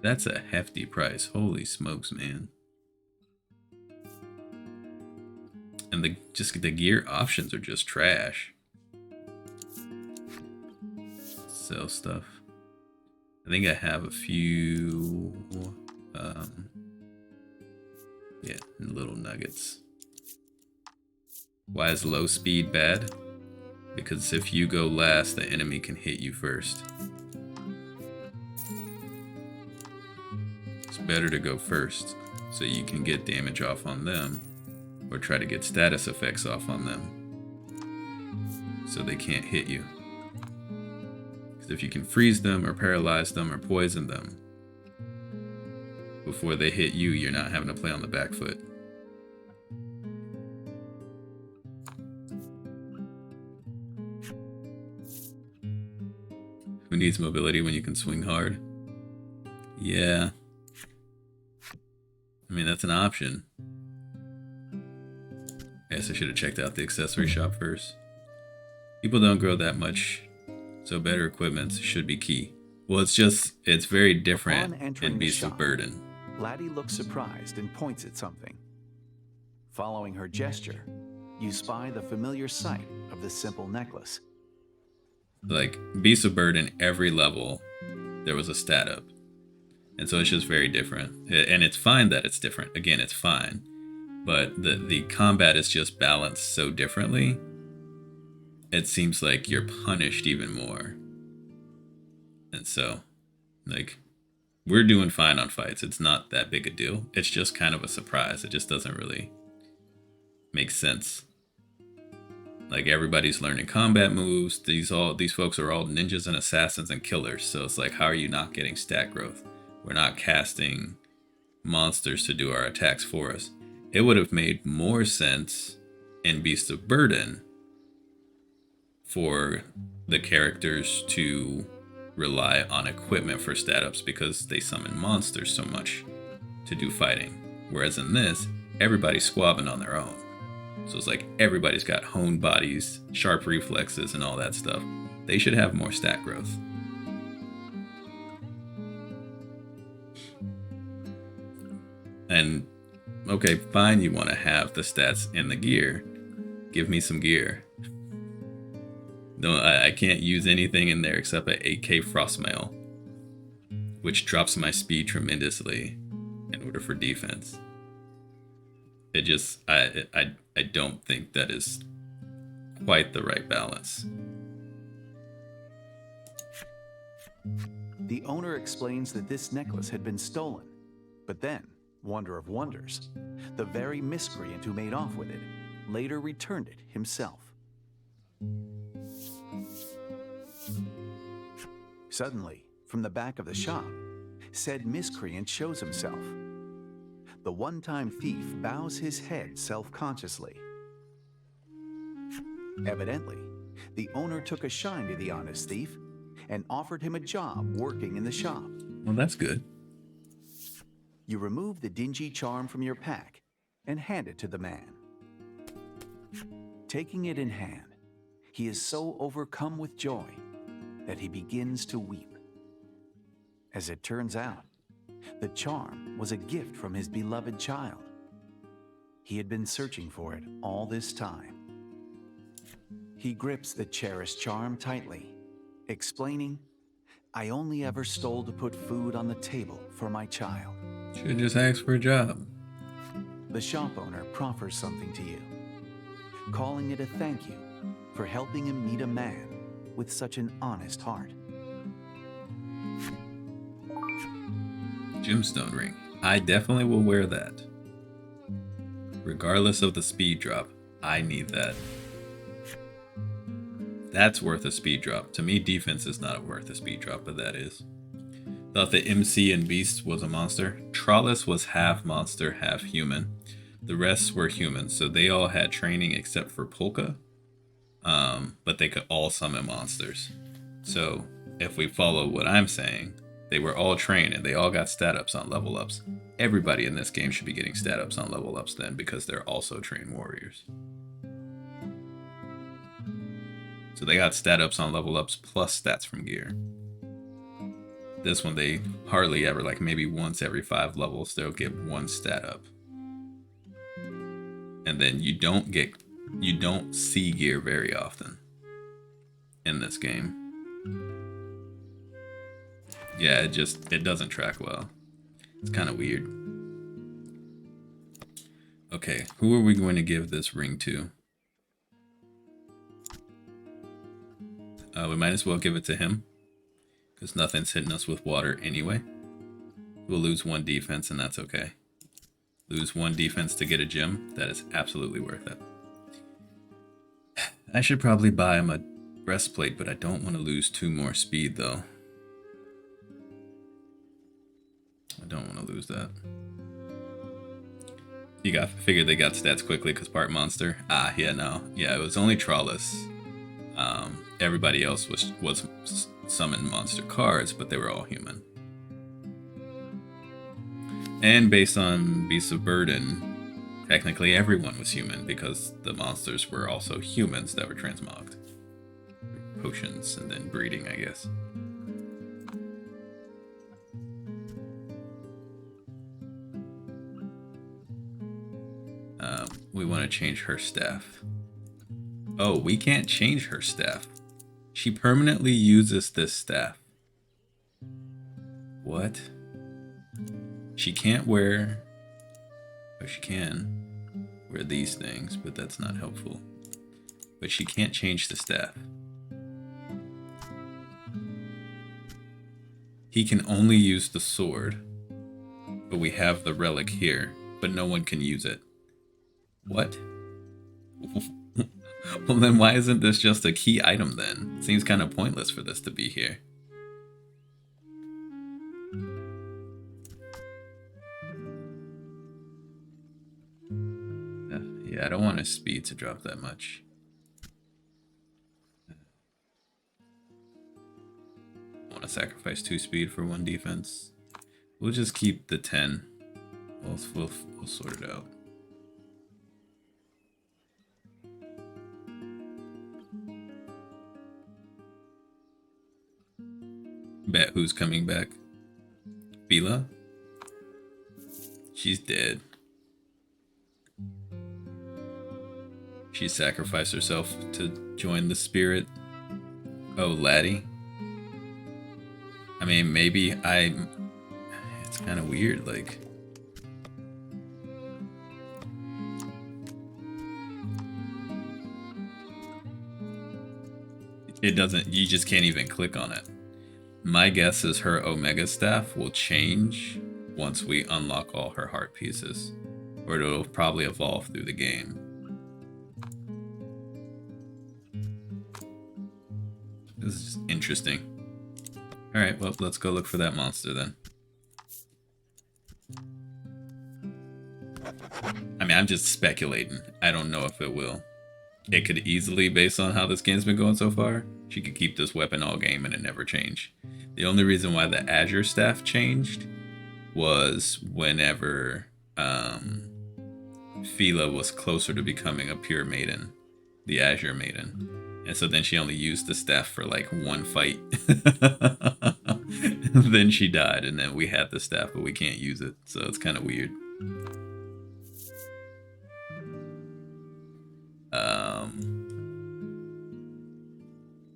That's a hefty price. Holy smokes, man. And the gear options are just trash. Sell stuff. I think I have a few yeah, little nuggets. Why is low speed bad? Because if you go last, the enemy can hit you first. It's better to go first, so you can get damage off on them, or try to get status effects off on them, so they can't hit you. Because if you can freeze them, or paralyze them, or poison them, before they hit you, you're not having to play on the back foot. Who needs mobility when you can swing hard? Yeah. I mean, that's an option. I guess I should have checked out the accessory shop first. People don't grow that much, so better equipment should be key. Well, it's very different in Beasts of Burden. Laddie looks surprised and points at something. Following her gesture, you spy the familiar sight of the simple necklace. Like, Beasts of Burden, every level, there was a stat up. And so it's just very different. And it's fine that it's different. Again, it's fine. But the combat is just balanced so differently. It seems like you're punished even more. And so, like, we're doing fine on fights. It's not that big a deal. It's just kind of a surprise. It just doesn't really make sense. Like, everybody's learning combat moves. These folks are all ninjas and assassins and killers. So it's like, how are you not getting stat growth? We're not casting monsters to do our attacks for us. It would have made more sense in Beasts of Burden for the characters to rely on equipment for stat ups because they summon monsters so much to do fighting. Whereas in this, everybody's squabbing on their own. So it's like everybody's got honed bodies, sharp reflexes, and all that stuff. They should have more stat growth. And okay, fine, you want to have the stats in the gear. Give me some gear. No, I can't use anything in there except an 8k Frostmail, which drops my speed tremendously in order for defense. It just, I don't think that is quite the right balance. The owner explains that this necklace had been stolen, but then, wonder of wonders, the very miscreant who made off with it later returned it himself. Suddenly, from the back of the shop, said miscreant shows himself. The one-time thief bows his head self-consciously. Evidently, the owner took a shine to the honest thief and offered him a job working in the shop. Well, that's good. You remove the dingy charm from your pack and hand it to the man. Taking it in hand, he is so overcome with joy that he begins to weep. As it turns out, the charm was a gift from his beloved child. He had been searching for it all this time. He grips the cherished charm tightly, explaining, "I only ever stole to put food on the table for my child." Should just ask for a job. The shop owner proffers something to you, calling it a thank you for helping him meet a man with such an honest heart. Gemstone ring. I definitely will wear that. Regardless of the speed drop. I need that. That's worth a speed drop. To me, defense is not worth a speed drop, but that is. Thought the MC and Beast was a monster. Trollus was half monster, half human. The rest were humans, so they all had training except for Polka. But they could all summon monsters. So if we follow what I'm saying, they were all trained and they all got stat ups on level ups. Everybody in this game should be getting stat ups on level ups then, because they're also trained warriors. So they got stat ups on level ups plus stats from gear. This one they hardly ever, like maybe once every 5 levels, they'll get 1 stat up. And then you don't see gear very often in this game. Yeah, it doesn't track well. It's kind of weird. Okay, who are we going to give this ring to? We might as well give it to him, because nothing's hitting us with water anyway. We'll lose 1 defense, and that's okay. Lose 1 defense to get a gem, that is absolutely worth it. I should probably buy him a breastplate, but I don't want to lose 2 more speed, though. I don't want to lose that. Figured they got stats quickly because part monster. Ah, yeah, no. Yeah, it was only Trollus. Everybody else was summoned monster cards, but they were all human. And based on Beasts of Burden, technically everyone was human because the monsters were also humans that were transmogged. Potions and then breeding, I guess. We want to change her staff. Oh, we can't change her staff. She permanently uses this staff. What? She can't wear... Oh, she can wear these things, but that's not helpful. But she can't change the staff. He can only use the sword. But we have the relic here, but no one can use it. What? Well, then why isn't this just a key item then? It seems kind of pointless for this to be here. Yeah, I don't want his speed to drop that much. I want to sacrifice 2 speed for 1 defense. We'll just keep the 10. We'll sort it out. Bet who's coming back? Fila? She's dead. She sacrificed herself to join the spirit. Oh, laddie. I mean, maybe it's kind of weird, like... It doesn't, you just can't even click on it. My guess is her Omega Staff will change once we unlock all her heart pieces. Or it'll probably evolve through the game. This is just interesting. Alright, well, let's go look for that monster then. I mean, I'm just speculating. I don't know if it will. It could easily, based on how this game's been going so far, she could keep this weapon all game and it never change. The only reason why the Azure Staff changed was whenever Fila was closer to becoming a pure maiden, the Azure Maiden. And so then she only used the staff for like 1 fight. Then she died, and then we had the staff, but we can't use it. So it's kind of weird.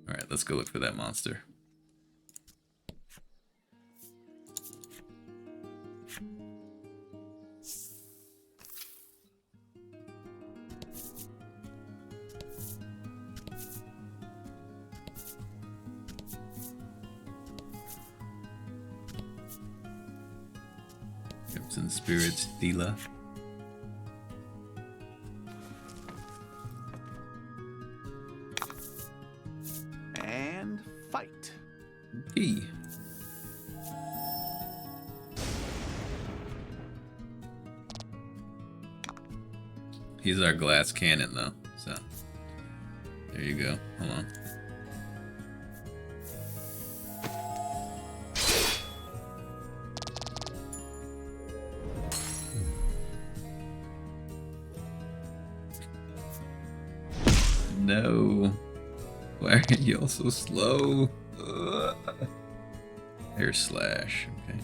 Alright, let's go look for that monster. Crimson Spirits, Thela. fight. Hey. He's our glass cannon, though. So there you go. Hold on. No. Why are you all so slow? Air slash. Okay.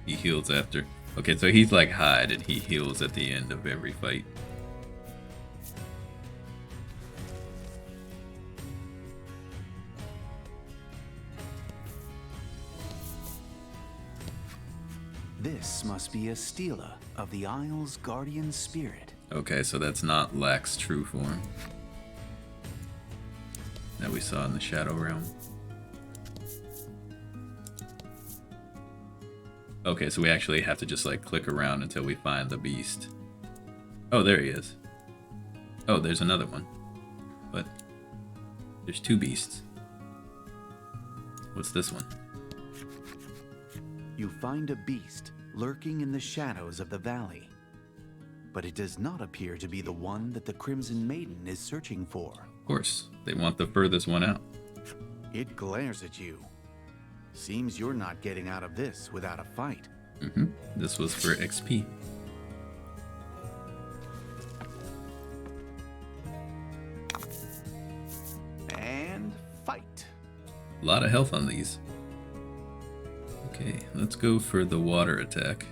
He heals after. Okay, so he's like Hyde and he heals at the end of every fight. This must be a Stela of the Isle's guardian spirit. Okay, so that's not Lax's true form that we saw in the Shadow Realm. Okay, so we actually have to just like click around until we find the beast. Oh, there he is. Oh, there's another one. But there's two beasts. What's this one? You find a beast lurking in the shadows of the valley, but it does not appear to be the one that the Crimson Maiden is searching for. Of course, they want the furthest one out. It glares at you. Seems you're not getting out of this without a fight. This was for XP. And fight. A lot of health on these. Okay, let's go for the water attack.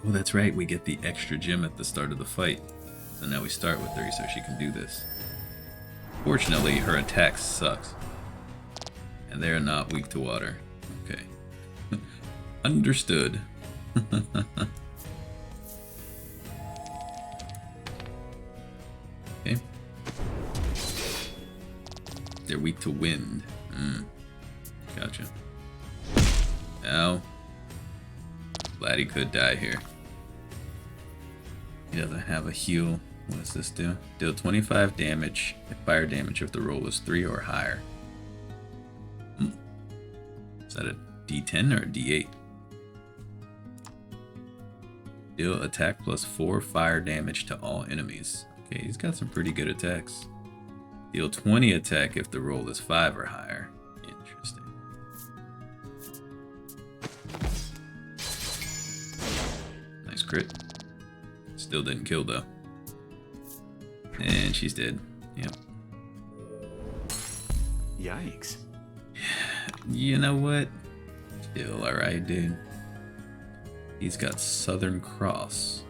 Oh, that's right, we get the extra gem at the start of the fight. So now we start with her so she can do this. Fortunately, her attack sucks. And they're not weak to water. Okay. Understood. Okay. They're weak to wind. Gotcha. Now, glad he could die here. He doesn't have a heal. What does this do? Deal 25 damage, fire damage if the roll is 3 or higher. Is that a D10 or a D8? Deal attack plus 4 fire damage to all enemies. Okay, he's got some pretty good attacks. Deal 20 attack if the roll is 5 or higher. Interesting. Nice crit. Still didn't kill though. And she's dead. Yep. Yikes. You know what? Still alright, dude. He's got Southern Cross.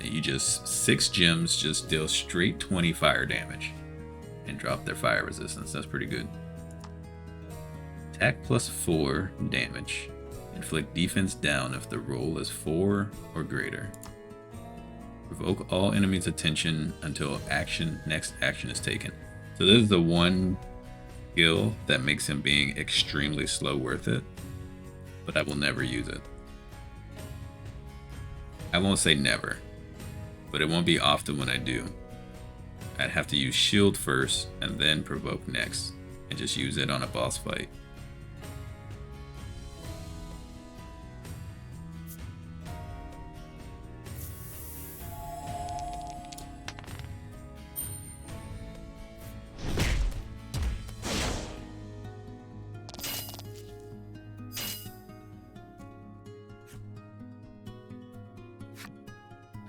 You just 6 gems just deal straight 20 fire damage and drop their fire resistance. That's pretty good. Attack plus 4 damage. Inflict defense down if the roll is 4 or greater. Provoke all enemies' attention until next action is taken. So this is the one skill that makes him being extremely slow worth it, but I will never use it. I won't say never, but it won't be often when I do. I'd have to use shield first and then provoke next, and just use it on a boss fight.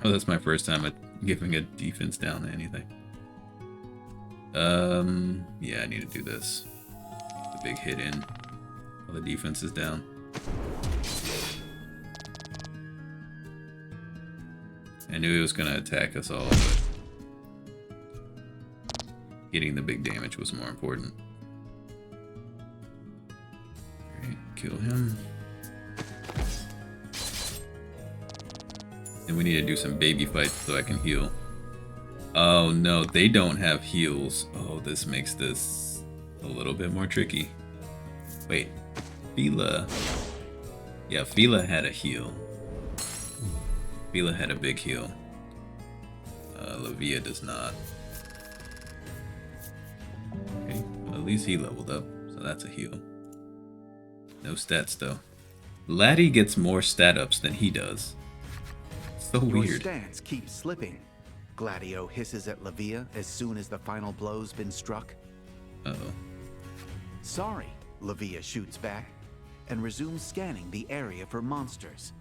Oh, that's my first time at giving a defense down to anything. Yeah, I need to do this. The big hit in while the defense is down. I knew he was gonna attack us all, but getting the big damage was more important. Alright, kill him. And we need to do some baby fights so I can heal. Oh no, they don't have heals. Oh, this makes this a little bit more tricky. Wait, Fila. Yeah, Fila had a heal. Fila had a big heal. Lavia does not. Okay, well, at least he leveled up, so that's a heal. No stats though. Laddie gets more stat ups than he does. So Your weird. stance keeps slipping. Gladio hisses at Lavia as soon as the final blow's been struck. Uh-oh. Sorry, Lavia shoots back and resumes scanning the area for monsters.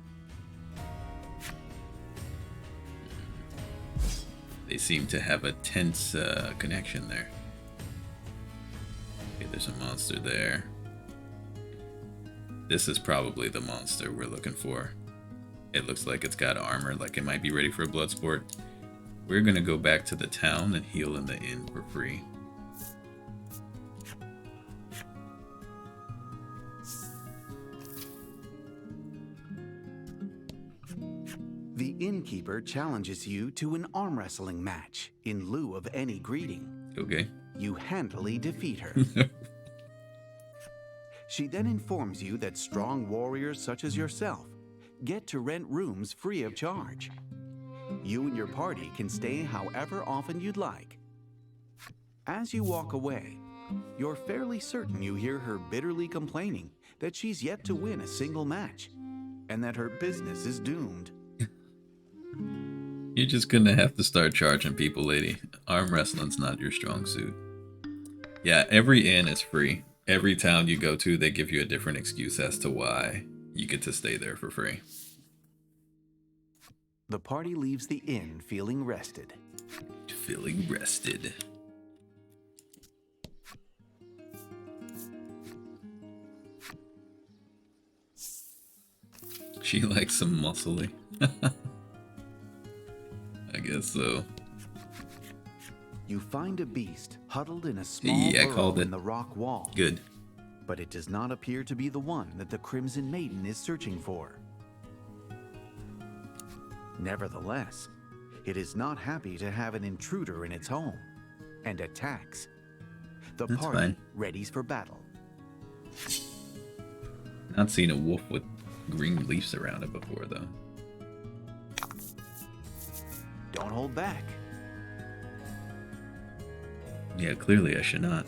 They seem to have a tense connection there. Okay, there's a monster there. This is probably the monster we're looking for. It looks like it's got armor, like it might be ready for a blood sport. We're gonna go back to the town and heal in the inn for free. The innkeeper challenges you to an arm wrestling match in lieu of any greeting. Okay. You handily defeat her. She then informs you that strong warriors such as yourself get to rent rooms free of charge. You and your party can stay however often you'd like. As you walk away, you're fairly certain you hear her bitterly complaining that she's yet to win a single match and that her business is doomed. You're just gonna have to start charging people, lady. Arm wrestling's not your strong suit. Yeah, every inn is free. Every town you go to, they give you a different excuse as to why you get to stay there for free. The party leaves the inn feeling rested. Feeling rested. She likes some muscly. I guess so. You find a beast huddled in a small Yeah, I burrow called it. in the rock wall. Good. But it does not appear to be the one that the Crimson Maiden is searching for. Nevertheless, it is not happy to have an intruder in its home and attacks. The That's party fine. readies for battle. Not seen a wolf with green leaves around it before, though. Don't hold back. Yeah, clearly I should not.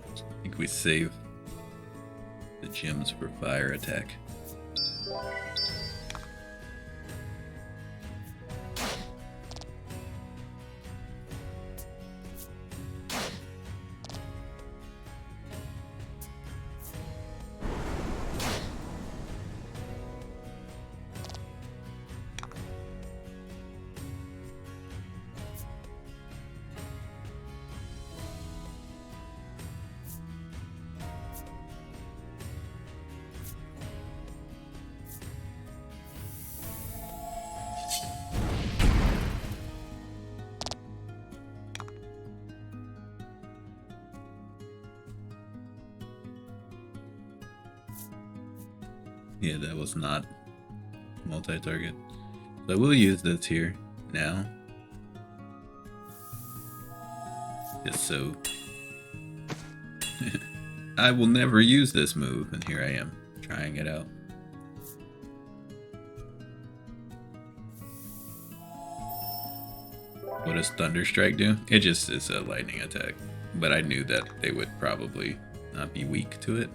I think we save the gems for fire attack. Yeah, that was not multi-target. So I will use this here now. Just so I will never use this move, and here I am trying it out. What does Thunder Strike do? It just is a lightning attack, but I knew that they would probably not be weak to it,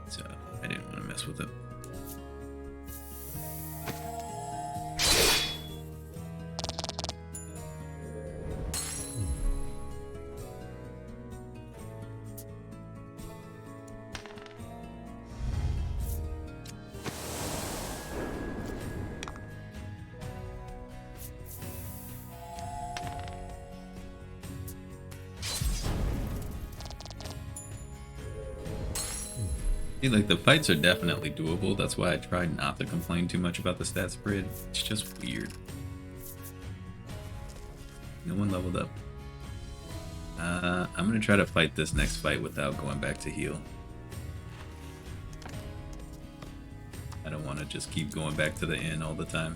so I didn't want to mess with it. See, like, the fights are definitely doable. That's why I try not to complain too much about the stat spread. It's just weird. No one leveled up. I'm gonna try to fight this next fight without going back to heal. I don't want to just keep going back to the inn all the time.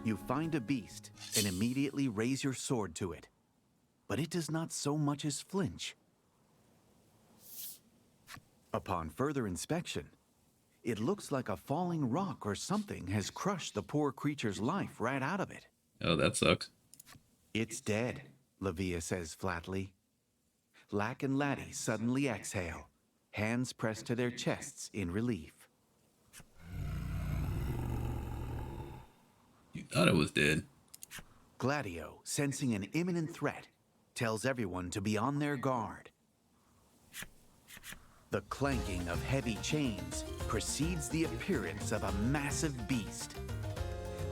You find a beast and immediately raise your sword to it, but it does not so much as flinch. Upon further inspection, it looks like a falling rock or something has crushed the poor creature's life right out of it. Oh, that sucks. It's dead, Lavia says flatly. Lack and Laddie suddenly exhale, hands pressed to their chests in relief. You thought it was dead. Gladio, sensing an imminent threat, tells everyone to be on their guard. The clanking of heavy chains precedes the appearance of a massive beast.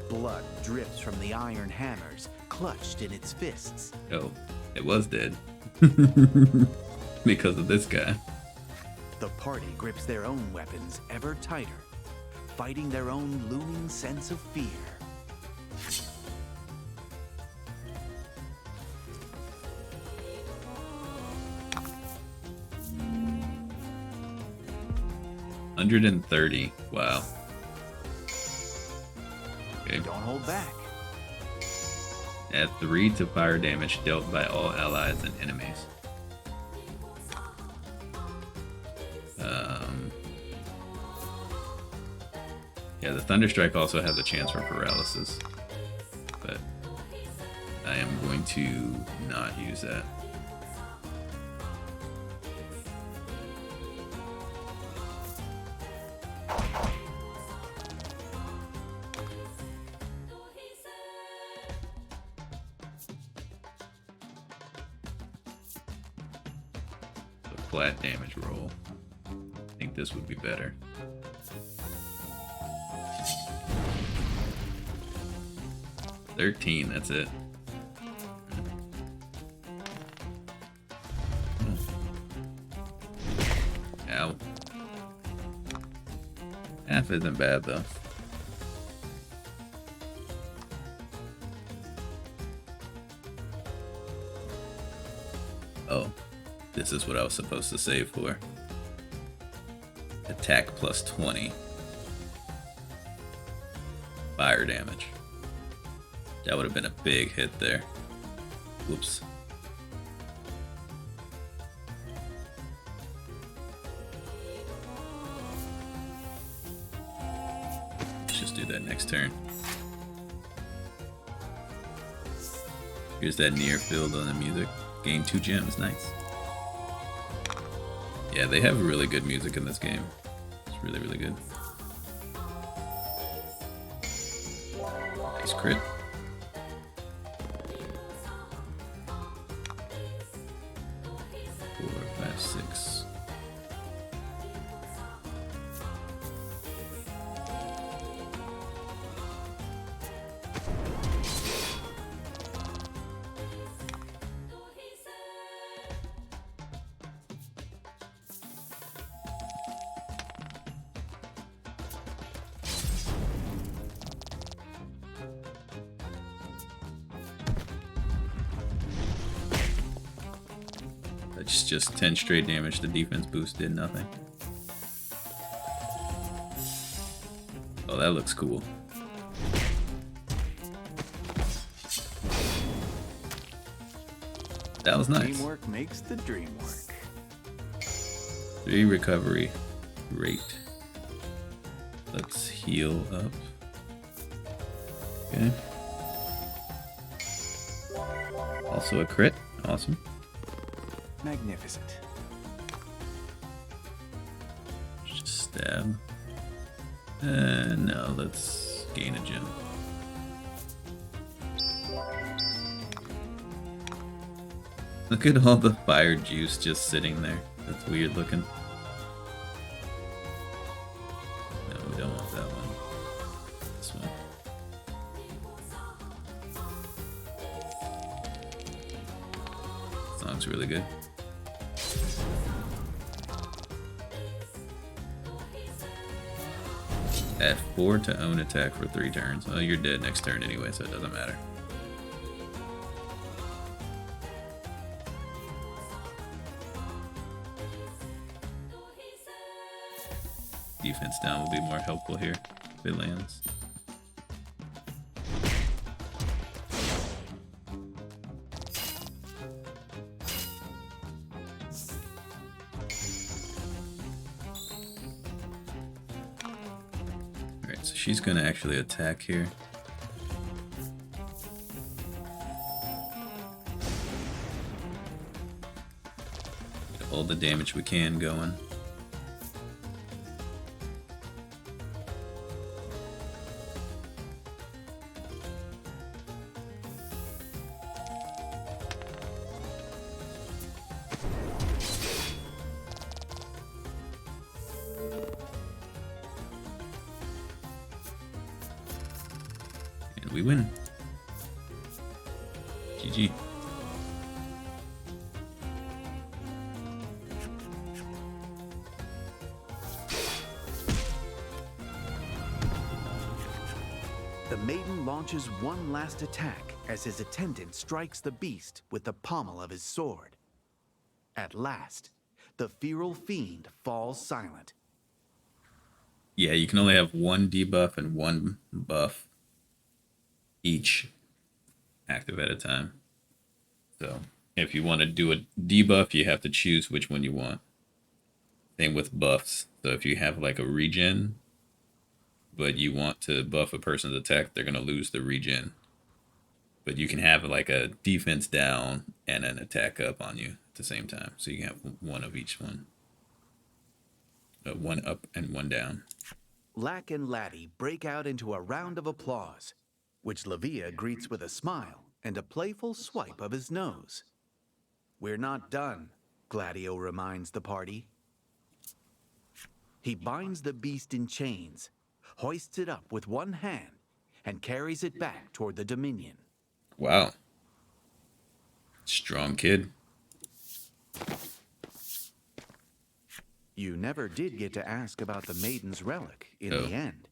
Blood drips from the iron hammers clutched in its fists. Oh, it was dead. Because of this guy. The party grips their own weapons ever tighter, fighting their own looming sense of fear. $130. Wow. Okay. Don't hold back. Add 3 to fire damage dealt by all allies and enemies. Yeah, the Thunderstrike also has a chance for paralysis, but I am going to not use that. The flat damage roll. I think this would be better. $13, that's it. Ow. Half isn't bad though. Oh, this is what I was supposed to save for. Attack plus 20. Fire damage. That would have been a big hit there. Whoops. Let's just do that next turn. Here's that near field on the music. Gain 2 gems, nice. Yeah, they have really good music in this game. It's really, really good. Nice crit. 4, 5, 6. That's just 10 straight damage. The defense boost did nothing. Oh, that looks cool. That was nice. Teamwork makes the dream work. 3 recovery. Great. Let's heal up. Okay. Also a crit. Awesome. Magnificent. Just stab. No, let's gain a gem. Look at all the fire juice just sitting there. That's weird looking. No, we don't want that one. This one. Song's really good. Add 4 to own attack for 3 turns. Well, you're dead next turn anyway, so it doesn't matter. defense down will be more helpful here if it lands. Alright, so she's gonna actually attack here. Get all the damage we can going. And we win. GG. The Maiden launches one last attack as his attendant strikes the beast with the pommel of his sword. At last, the feral fiend falls silent. Yeah, you can only have one debuff and one buff each active at a time. So if you want to do a debuff, you have to choose which one you want. Same with buffs. So if you have like a regen, but you want to buff a person's attack, they're going to lose the regen. But you can have like a defense down and an attack up on you at the same time. So you can have one of each one. One up and one down. Lack and Laddie break out into a round of applause, which Lavia greets with a smile and a playful swipe of his nose. "We're not done," Gladio reminds the party. He binds the beast in chains, hoists it up with one hand, and carries it back toward the Dominion. Wow. Strong kid. You never did get to ask about the Maiden's relic in the end.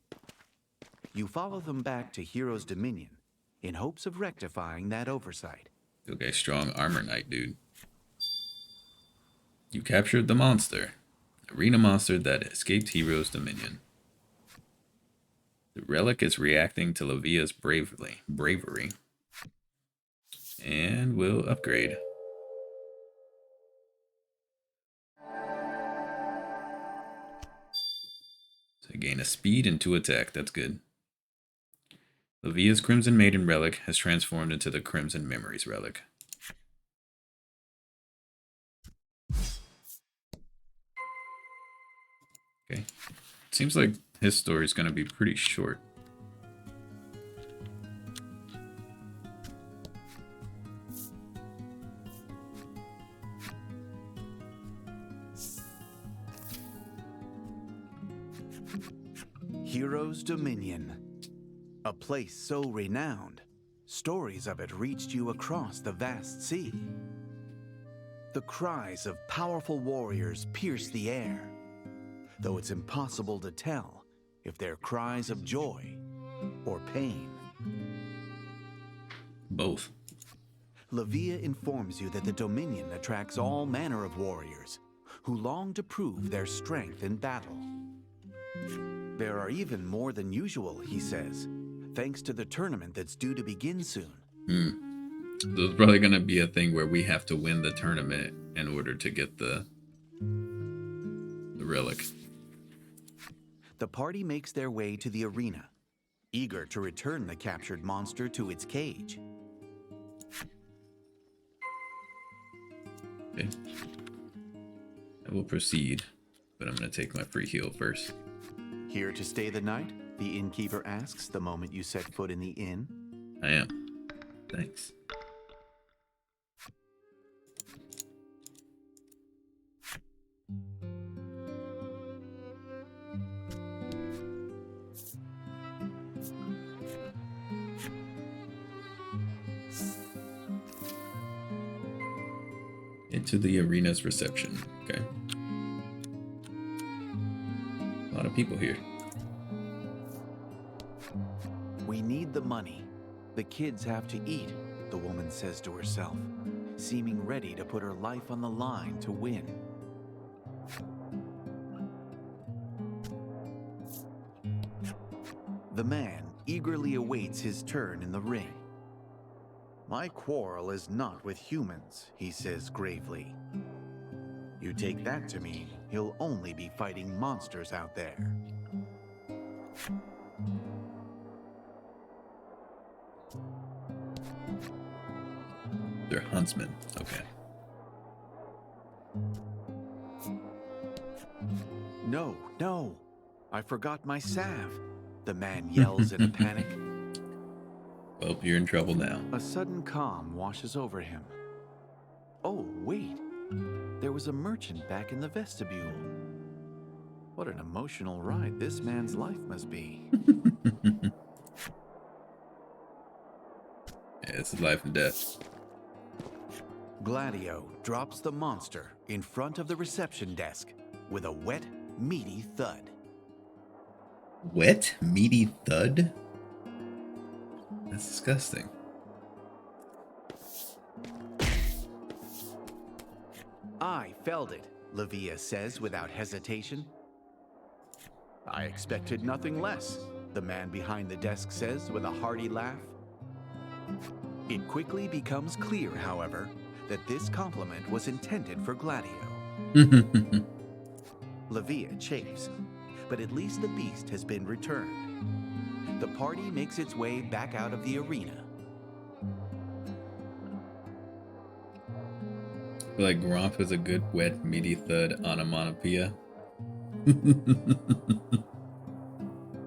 You follow them back to Hero's Dominion in hopes of rectifying that oversight. Okay, strong armor knight, dude. You captured the monster. Arena monster that escaped Hero's Dominion. The relic is reacting to Lavia's bravery. And we'll upgrade. So gain a speed and 2 attack. That's good. Lavia's Crimson Maiden relic has transformed into the Crimson Memories relic. Okay. Seems like his story is going to be pretty short. Hero's Dominion. A place so renowned, stories of it reached you across the vast sea. The cries of powerful warriors pierce the air, though it's impossible to tell if they're cries of joy or pain. Both. Lavia informs you that the Dominion attracts all manner of warriors who long to prove their strength in battle. There are even more than usual, he says, thanks to the tournament that's due to begin soon. There's probably going to be a thing where we have to win the tournament in order to get the relic. The party makes their way to the arena, eager to return the captured monster to its cage. Okay. I will proceed, but I'm going to take my free heal first. Here to stay the night? The innkeeper asks the moment you set foot in the inn. I am. Thanks. Into the arena's reception. Okay. A lot of people here. We need the money. The kids have to eat, the woman says to herself, seeming ready to put her life on the line to win. The man eagerly awaits his turn in the ring. My quarrel is not with humans, he says gravely. You take that to mean he'll only be fighting monsters out there. They're huntsmen. Okay. No, no, I forgot my salve, the man yells in a panic. Well, you're in trouble now. A sudden calm washes over him. Oh, wait. There was a merchant back in the vestibule. What an emotional ride this man's life must be. Yeah, it's life and death. Gladio drops the monster in front of the reception desk with a wet, meaty thud. Wet, meaty thud? That's disgusting. I felled it, Livia says without hesitation. I expected nothing less, the man behind the desk says with a hearty laugh. It quickly becomes clear, however, that this compliment was intended for Gladio. Livia chafes, but at least the beast has been returned. The party makes its way back out of the arena. I feel like Gromp is a good wet, meaty thud onomatopoeia.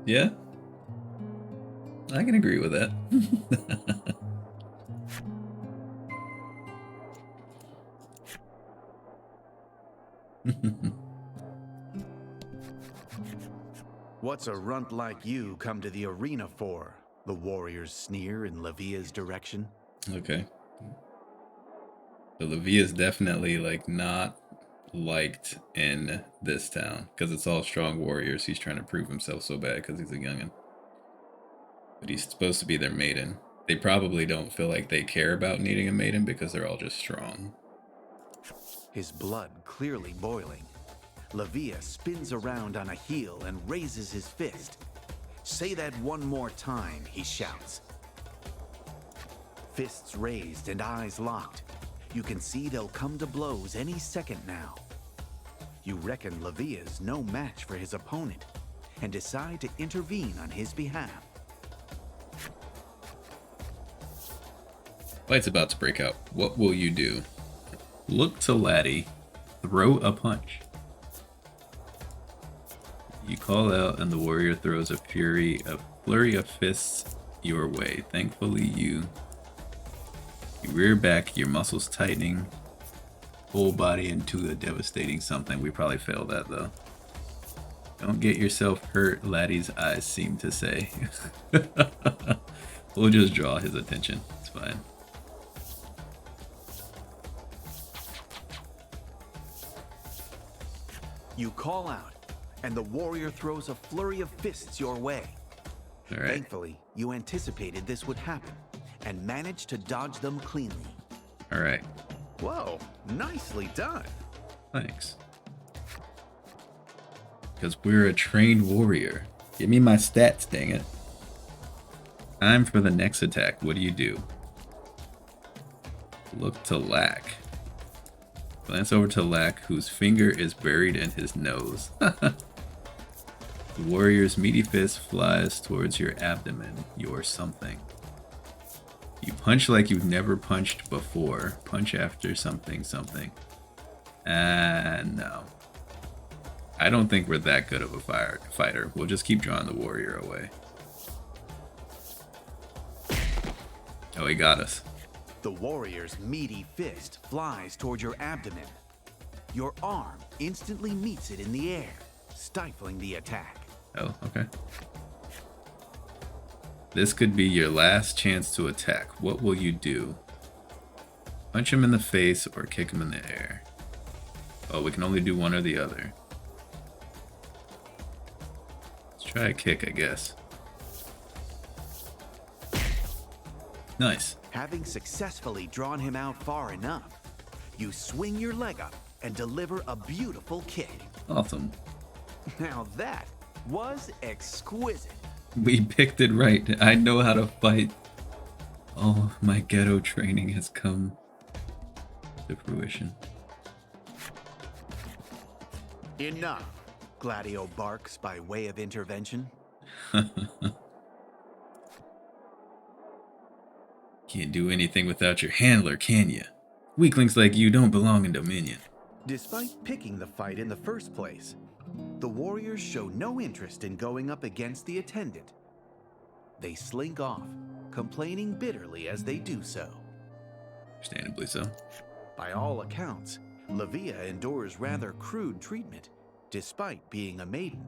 Yeah? I can agree with that. What's a runt like you come to the arena for? The warriors sneer in Livia's direction. Okay. So Livia's definitely like not liked in this town because it's all strong warriors. He's trying to prove himself so bad because he's a youngin'. But he's supposed to be their maiden. They probably don't feel like they care about needing a maiden because they're all just strong. His blood clearly boiling. Livia spins around on a heel and raises his fist. Say that one more time, he shouts. Fists raised and eyes locked. You can see they'll come to blows any second now. You reckon Livia's no match for his opponent and decide to intervene on his behalf. Fight's about to break out. What will you do? Look to Laddie. Throw a punch. You call out and the warrior throws a flurry of fists your way. Thankfully, you rear back, your muscles tightening, whole body into a devastating something. We probably failed that though. Don't get yourself hurt, Laddie's eyes seem to say. We'll just draw his attention. It's fine. You call out, and the warrior throws a flurry of fists your way. All right. Thankfully, you anticipated this would happen and managed to dodge them cleanly. All right. Whoa, nicely done. Thanks. Because we're a trained warrior. Give me my stats, dang it. Time for the next attack. What do you do? Look to Lack. Glance over to Lack, whose finger is buried in his nose. The warrior's meaty fist flies towards your abdomen. You're something. You punch like you've never punched before. Punch after something. No. I don't think we're that good of a fighter. We'll just keep drawing the warrior away. Oh, he got us. The warrior's meaty fist flies toward your abdomen. Your arm instantly meets it in the air, stifling the attack. Oh, okay. This could be your last chance to attack. What will you do? Punch him in the face or kick him in the air? Oh, we can only do one or the other. Let's try a kick, I guess. Nice. Having successfully drawn him out far enough, you swing your leg up and deliver a beautiful kick. Awesome. Now that was exquisite. We picked it right. I know how to fight. Oh, my ghetto training has come to fruition. Enough, Gladio barks by way of intervention. Can't do anything without your handler, can ya? Weaklings like you don't belong in Dominion. Despite picking the fight in the first place, the warriors show no interest in going up against the attendant. They slink off, complaining bitterly as they do so. Understandably so. By all accounts, Livia endures rather crude treatment, despite being a maiden.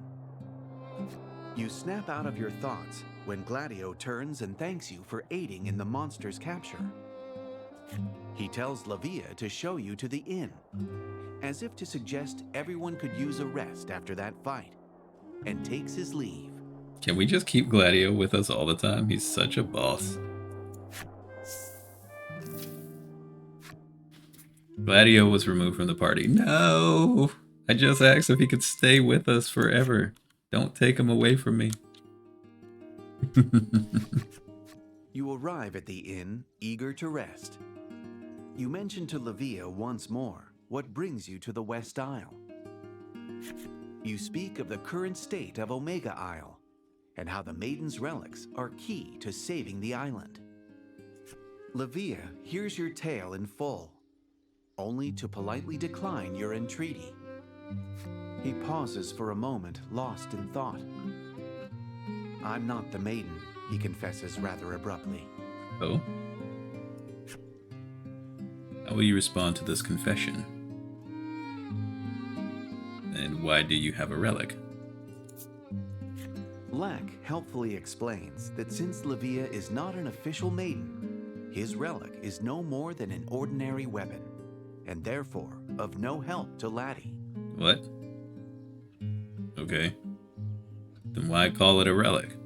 You snap out of your thoughts when Gladio turns and thanks you for aiding in the monster's capture. He tells Livia to show you to the inn, as if to suggest everyone could use a rest after that fight, and takes his leave. Can we just keep Gladio with us all the time? He's such a boss. Gladio was removed from the party. No! I just asked if he could stay with us forever. Don't take him away from me. You arrive at the inn, eager to rest. You mention to Livia once more what brings you to the West Isle. You speak of the current state of Omega Isle, and how the Maiden's relics are key to saving the island. Livia hears your tale in full, only to politely decline your entreaty. He pauses for a moment, lost in thought. I'm not the Maiden, he confesses rather abruptly. Oh? How will you respond to this confession? And why do you have a relic? Lack helpfully explains that since Livia is not an official maiden, his relic is no more than an ordinary weapon, and therefore of no help to Laddie. What? Okay. Then why call it a relic?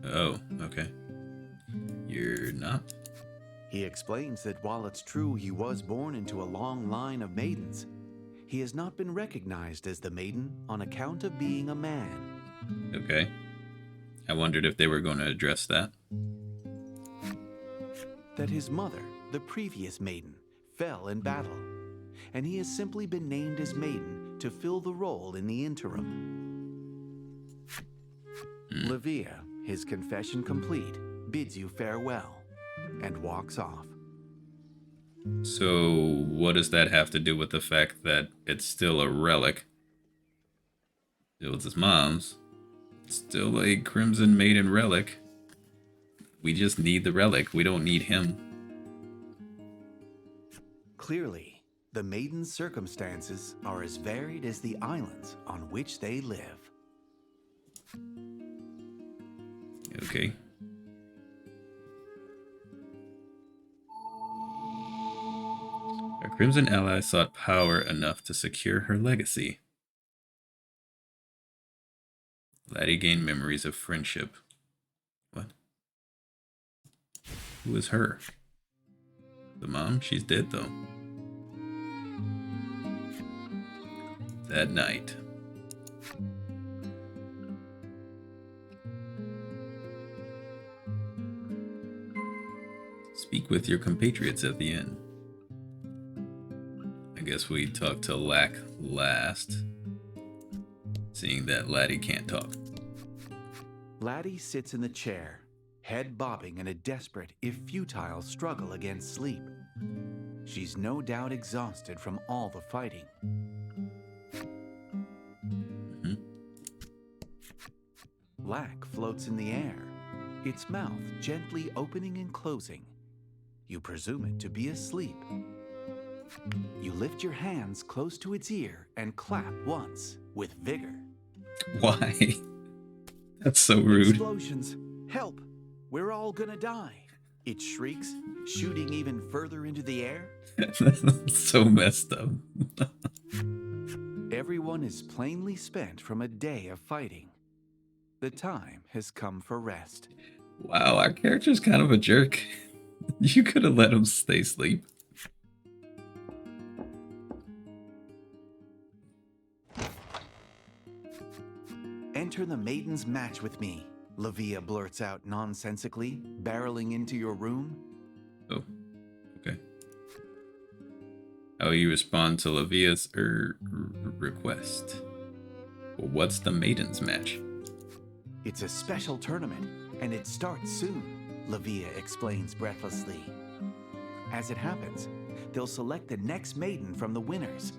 Oh, okay. You're not? He explains that while it's true he was born into a long line of maidens, he has not been recognized as the maiden on account of being a man. Okay. I wondered if they were going to address that. That his mother, the previous maiden, fell in battle, and he has simply been named as maiden to fill the role in the interim. Livia, his confession complete, bids you farewell and walks off. So, what does that have to do with the fact that it's still a relic? It was his mom's. It's still a Crimson Maiden relic. We just need the relic. We don't need him. Clearly, the Maiden's circumstances are as varied as the islands on which they live. Okay. Our Crimson ally sought power enough to secure her legacy. Laddie gained memories of friendship. What? Who is her? The mom? She's dead, though. That night. Speak with your compatriots at the inn. I guess we talked to Lack last, seeing that Laddie can't talk. Laddie sits in the chair, head bobbing in a desperate, if futile, struggle against sleep. She's no doubt exhausted from all the fighting. Lack floats in the air, its mouth gently opening and closing. You presume it to be asleep. You lift your hands close to its ear and clap once, with vigor. Why? That's so rude. Explosions! Help! We're all gonna die! It shrieks, shooting even further into the air. That's so messed up. Everyone is plainly spent from a day of fighting. The time has come for rest. Wow, our character's kind of a jerk. You could have let him stay asleep. Enter the Maiden's match with me, Lavia blurts out nonsensically, barreling into your room. Oh, okay. How you respond to Lavia's request? Well, what's the Maiden's match? It's a special tournament, and it starts soon, Lavia explains breathlessly. As it happens, they'll select the next maiden from the winners.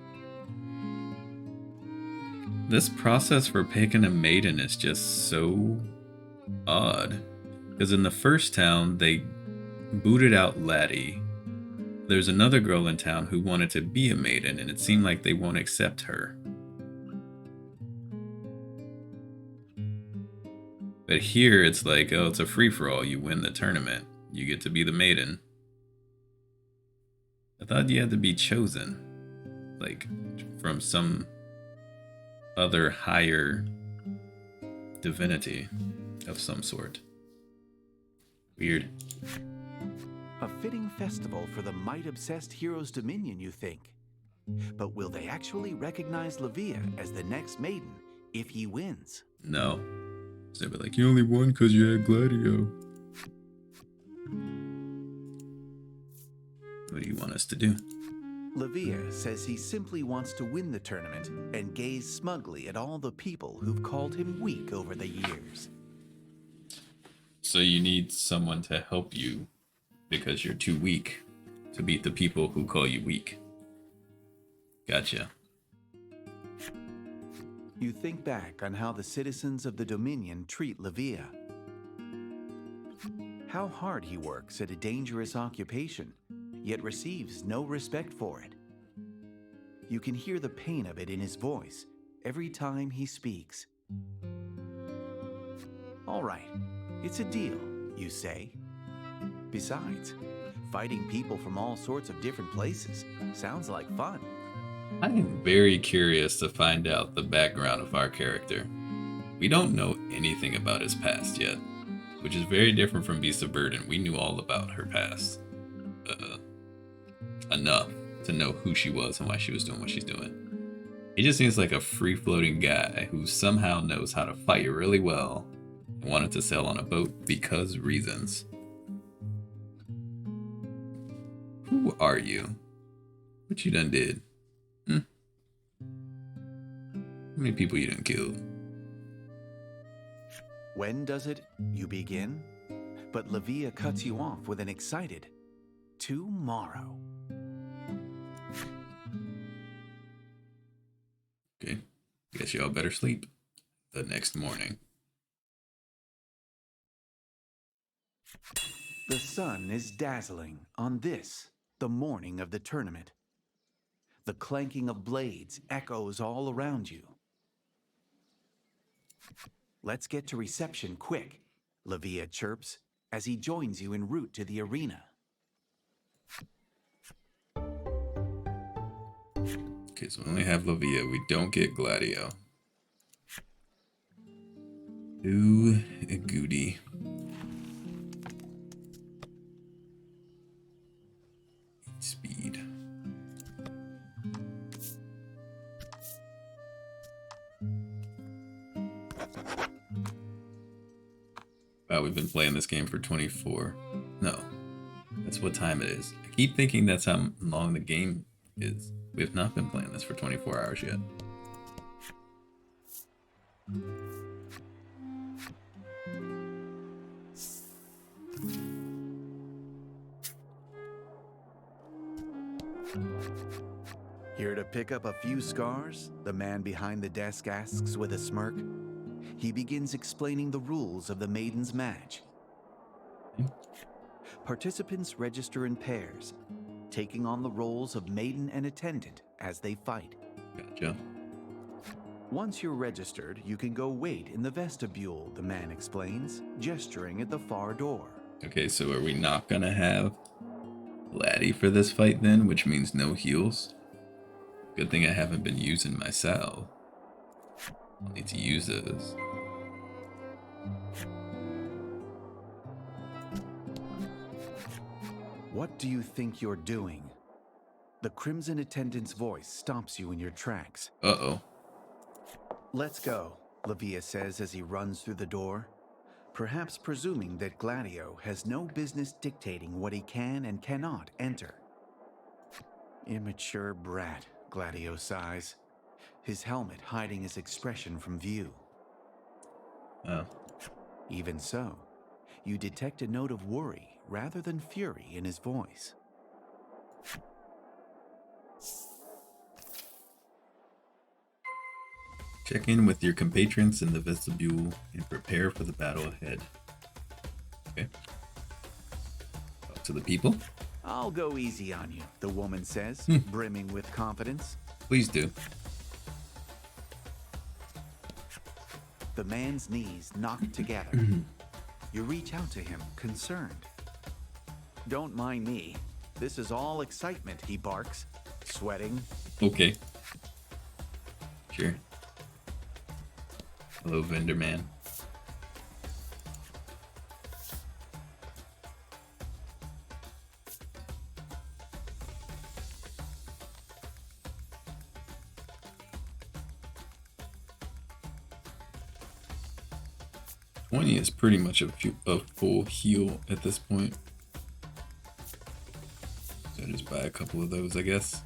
This process for picking a maiden is just so odd. Because in the first town, they booted out Laddie. There's another girl in town who wanted to be a maiden, and it seemed like they won't accept her. But here, it's like, oh, it's a free-for-all. You win the tournament. You get to be the maiden. I thought you had to be chosen. Like, from some other higher divinity of some sort. Weird. A fitting festival for the might-obsessed hero's dominion, you think. But will they actually recognize Lavia as the next maiden if he wins? No. So they'll be like, you only won because you had Gladio. What do you want us to do? Lavia says he simply wants to win the tournament and gaze smugly at all the people who've called him weak over the years. So you need someone to help you because you're too weak to beat the people who call you weak. Gotcha. You think back on how the citizens of the Dominion treat Lavia. How hard he works at a dangerous occupation, yet receives no respect for it. You can hear the pain of it in his voice every time he speaks. All right, it's a deal, you say. Besides, fighting people from all sorts of different places sounds like fun. I am very curious to find out the background of our character. We don't know anything about his past yet, which is very different from Beast of Burden. We knew all about her past. Enough to know who she was and why she was doing what she's doing. He just seems like a free-floating guy who somehow knows how to fight really well and wanted to sail on a boat because reasons. Who are you? What you done did? How many people you done killed? When does it, you begin? But Lavia cuts you off with an excited, tomorrow. Okay, guess y'all better sleep. The next morning. The sun is dazzling on this, the morning of the tournament. The clanking of blades echoes all around you. Let's get to reception quick, Lavia chirps as he joins you en route to the arena. Okay, so we only have Lavia. We don't get Gladio. Ooh, goody. Speed. Wow, we've been playing this game for 24. No, that's what time it is. I keep thinking that's how long the game is. We have not been playing this for 24 hours yet. Here to pick up a few scars? The man behind the desk asks with a smirk. He begins explaining the rules of the Maiden's match. Participants register in pairs, taking on the roles of maiden and attendant as they fight. Gotcha. Once you're registered, you can go wait in the vestibule, the man explains, gesturing at the far door. Okay, so are we not gonna have Laddie for this fight then, which means no heals? Good thing I haven't been using my salve. I'll need to use those. What do you think you're doing? The crimson attendant's voice stops you in your tracks. Uh-oh. Let's go, Lavia says as he runs through the door, perhaps presuming that Gladio has no business dictating what he can and cannot enter. Immature brat, Gladio sighs, his helmet hiding his expression from view. Oh. Even so, you detect a note of worry rather than fury in his voice. Check in with your compatriots in the vestibule and prepare for the battle ahead. Okay. Up to the people. I'll go easy on you, the woman says, brimming with confidence. Please do. The man's knees knock together. You reach out to him, concerned. Don't mind me. This is all excitement, he barks, sweating. Okay. Sure. Hello, vendor man. $20 is pretty much a full heal at this point. So just buy a couple of those, I guess.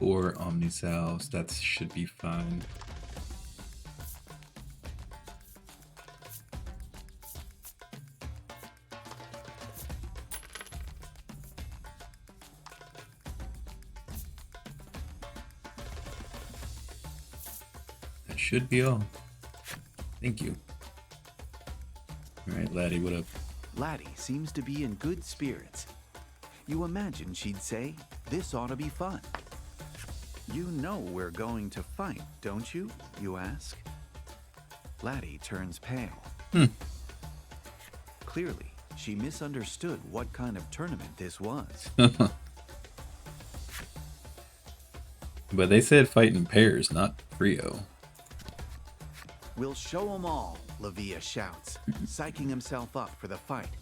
Or Omnisalves, that should be fine. That should be all. Thank you. Alright, Laddie, what up? Laddie seems to be in good spirits. You imagine she'd say, "This ought to be fun." You know we're going to fight, don't you? You ask. Laddie turns pale. Clearly, she misunderstood what kind of tournament this was. But they said fight in pairs, not trio. We'll show 'em all, Lavia shouts, psyching himself up for the fight.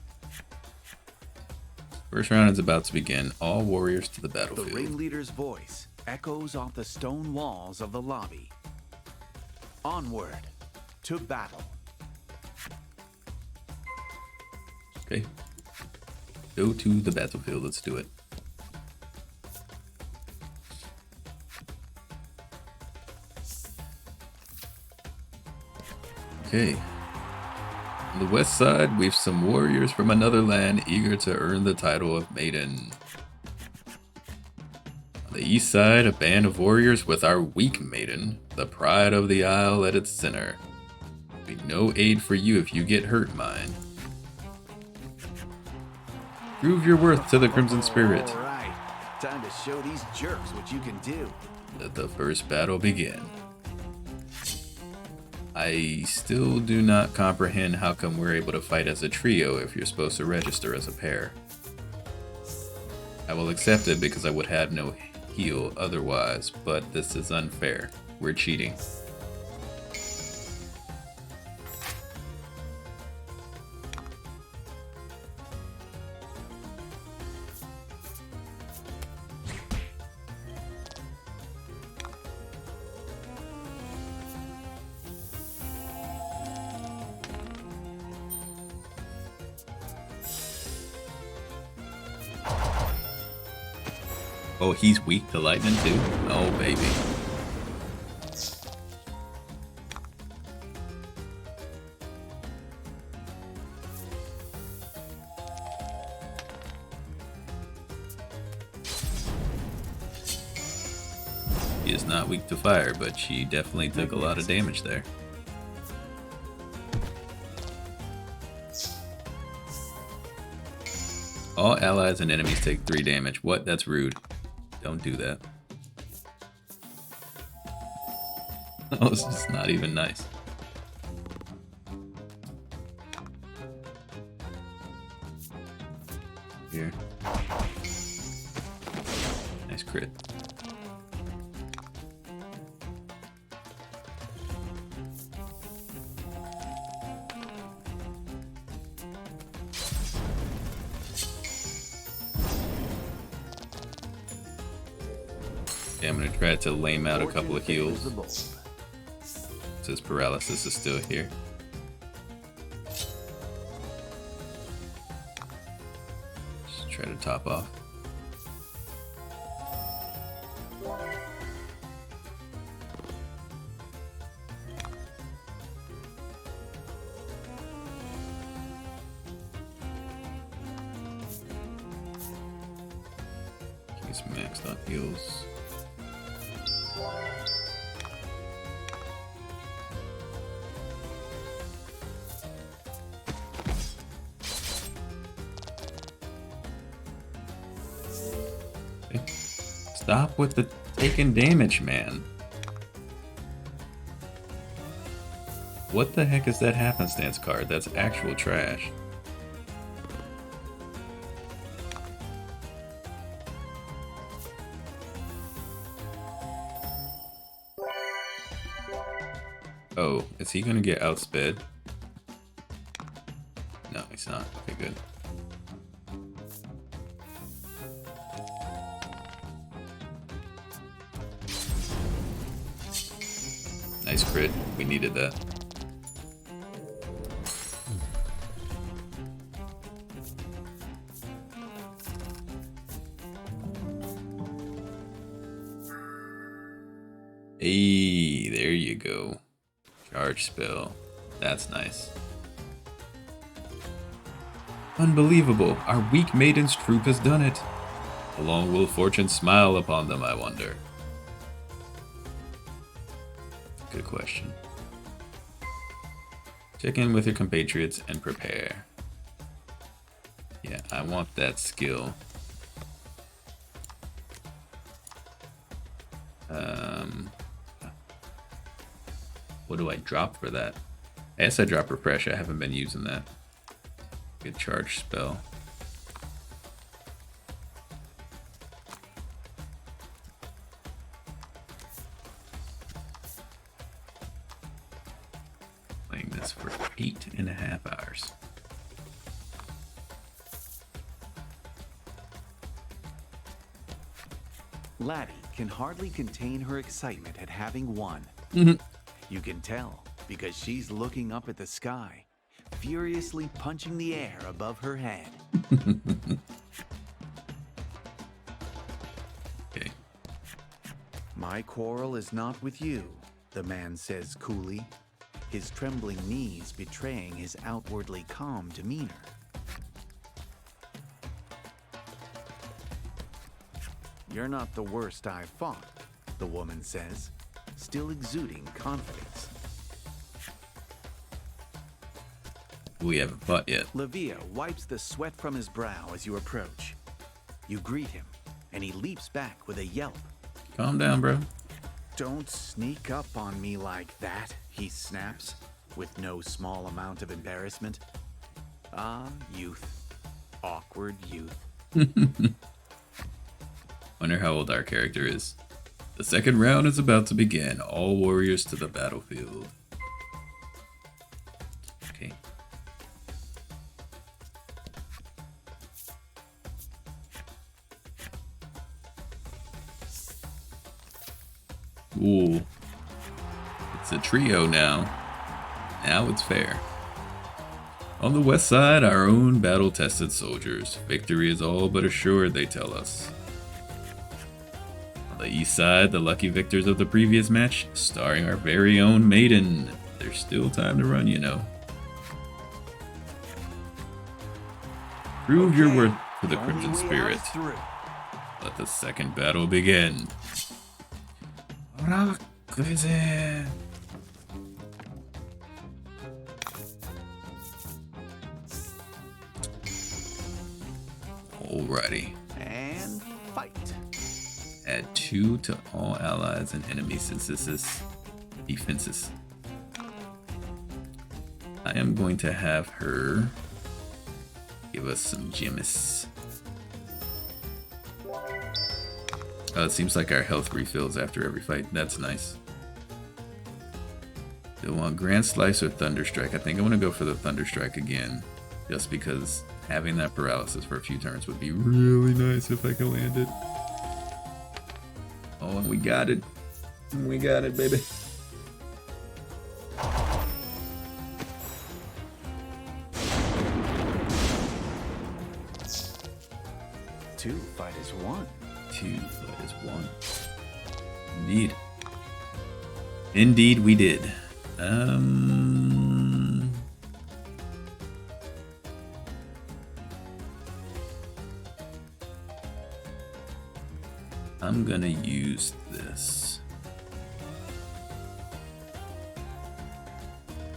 First round is about to begin. All warriors to the The battlefield. ringleader's voice echoes off the stone walls of the lobby. Onward to battle. Okay. Go to the battlefield. Let's do it. Okay. On the west side, we've some warriors from another land eager to earn the title of Maiden. On the east side, a band of warriors with our weak Maiden, the pride of the isle at its center. Be no aid for you if you get hurt, mine. Prove your worth to the Crimson Spirit. All right, time to show these jerks what you can do. Let the first battle begin. I still do not comprehend how come we're able to fight as a trio if you're supposed to register as a pair. I will accept it because I would have no heal otherwise, but this is unfair. We're cheating. Oh, he's weak to lightning too? Oh, baby. He is not weak to fire, but she definitely took a lot of damage there. All allies and enemies take 3 damage. What? That's rude. Don't do that. Oh, this is not even nice. Here. Nice crit. Yeah, I'm gonna try to lame out a couple of heals since paralysis is still here. Just try to top off. He's maxed on heals. Stop with the taking damage, man. What the heck is that happenstance card? That's actual trash. Oh, is he gonna get outsped? No, he's not. Okay, good. Nice crit. We needed that. Hey, there you go. Charge spell. That's nice. Unbelievable. Our weak Maiden's troop has done it. How long will fortune smile upon them, I wonder? Good question. Check in with your compatriots and prepare. Yeah, I want that skill. What do I drop for that? I guess I drop refresh. I haven't been using that. Good charge spell. Playing this for 8.5 hours. Laddie can hardly contain her excitement at having won. You can tell because she's looking up at the sky, furiously punching the air above her head. Okay. My quarrel is not with you, the man says coolly, his trembling knees betraying his outwardly calm demeanor. You're not the worst I've fought, the woman says, still exuding confidence. We haven't fought yet. Lavia wipes the sweat from his brow as you approach. You greet him, and he leaps back with a yelp. Calm down, bro. Don't sneak up on me like that, he snaps, with no small amount of embarrassment. Ah, youth. Awkward youth. Wonder how old our character is. The second round is about to begin. All warriors to the battlefield. Okay. Ooh. It's a trio now. Now it's fair. On the west side, our own battle-tested soldiers. Victory is all but assured, they tell us. On the east side, the lucky victors of the previous match, starring our very own Maiden. There's still time to run, you know. Prove your worth to the Crimson Spirit. Let the second battle begin. Alrighty. And fight. Add 2 to all allies and enemy defenses. I am going to have her give us some gems. It seems like our health refills after every fight. That's nice. Do I want Grand Slice or Thunder Strike? I think I'm going to go for the Thunder Strike again. Just because having that paralysis for a few turns would be really nice if I can land it. Oh, and we got it. We got it, baby. Two fight as one. Two fight as one. Indeed. Indeed, we did. I'm gonna use this.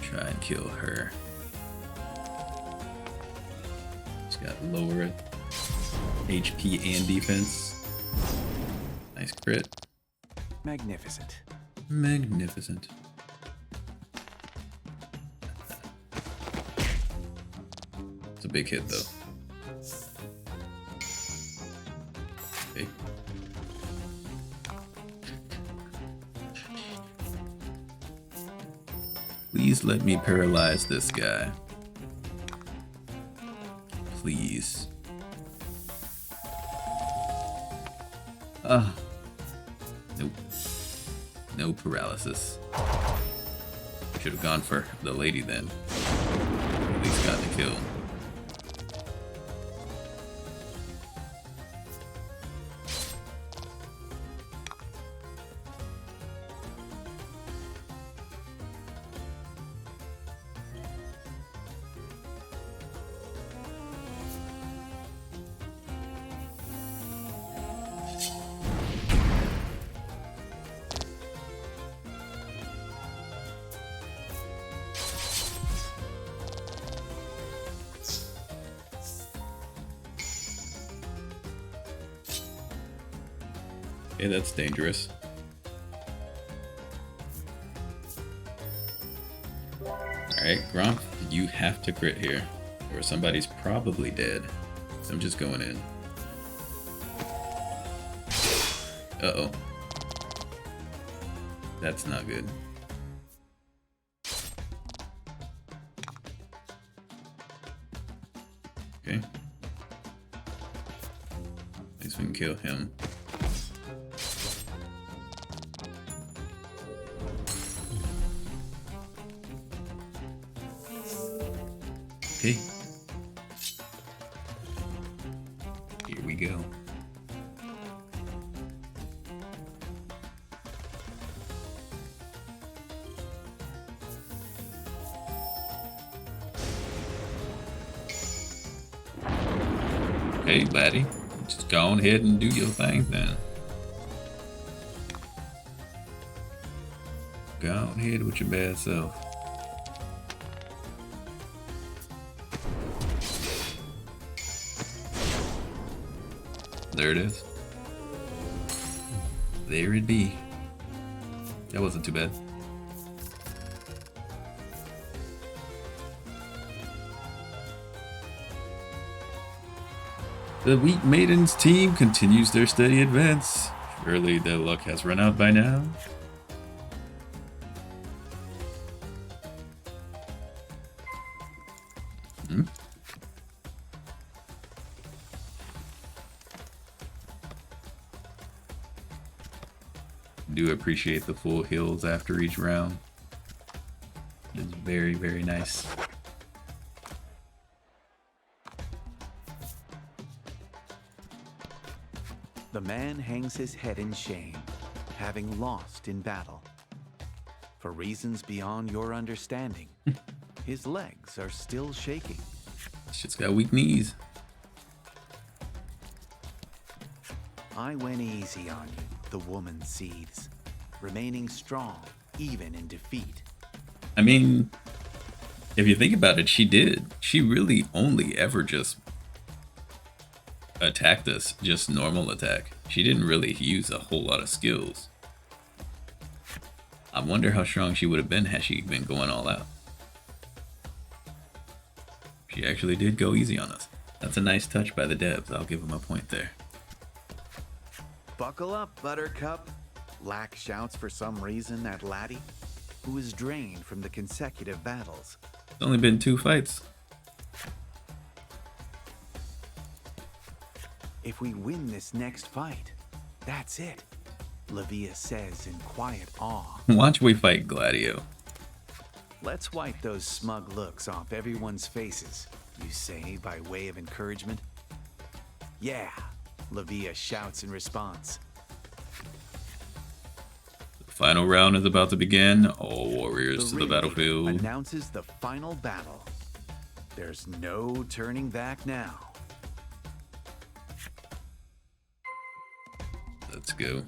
Try and kill her. Just gotta lower it. HP and defense. Nice crit. Magnificent. Magnificent. It's a big hit though. Okay. Please let me paralyze this guy. Please. Nope. No paralysis. Should have gone for the lady then. At least got the kill. Okay, that's dangerous. Alright, Gromp, you have to crit here, or somebody's probably dead. So I'm just going in. Uh-oh. That's not good. Okay. At least we can kill him. Okay. Here we go. Hey, laddie. Just go on ahead and do your thing then. Go on ahead with your bad self. There it is. There it be. That wasn't too bad. The Wheat Maidens team continues their steady advance. Surely their luck has run out by now. Do appreciate the full heals after each round. It's very, very nice. The man hangs his head in shame, having lost in battle. For reasons beyond your understanding, his legs are still shaking. Shit's got weak knees. I went easy on you, the woman seethes, remaining strong even in defeat. I mean, if you think about it, she did. She really only ever just attacked us, just normal attack. She didn't really use a whole lot of skills. I wonder how strong she would have been had she been going all out. She actually did go easy on us. That's a nice touch by the devs. I'll give them a point there. Buckle up, Buttercup. Lack shouts for some reason at Laddie, who is drained from the consecutive battles. It's only been 2 fights. If we win this next fight, that's it, Lavia says in quiet awe. Watch we fight Gladio. Let's wipe those smug looks off everyone's faces, you say by way of encouragement. Yeah, Lavia shouts in response. The final round is about to begin. All warriors to the ring battlefield. announces the final battle. There's no turning back now. Let's go.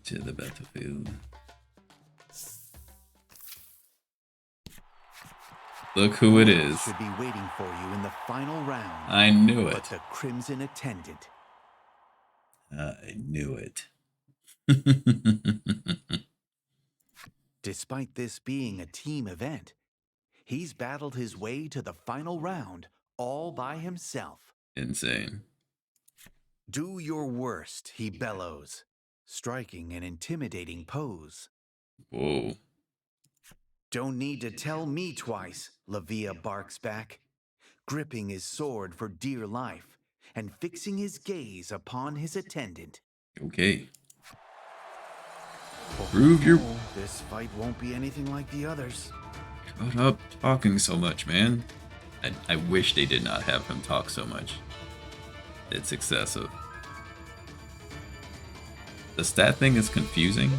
To the battlefield. Look who it is. Should be waiting for you in the final round. I knew it. But the Crimson Attendant. I knew it. Despite this being a team event, he's battled his way to the final round all by himself. Insane. Do your worst, he bellows, striking an intimidating pose. Whoa. Don't need to tell me twice, Lavia barks back, gripping his sword for dear life and fixing his gaze upon his attendant. Okay. Prove your... This fight won't be anything like the others. Shut up talking so much, man. I wish they did not have him talk so much. It's excessive. The stat thing is confusing,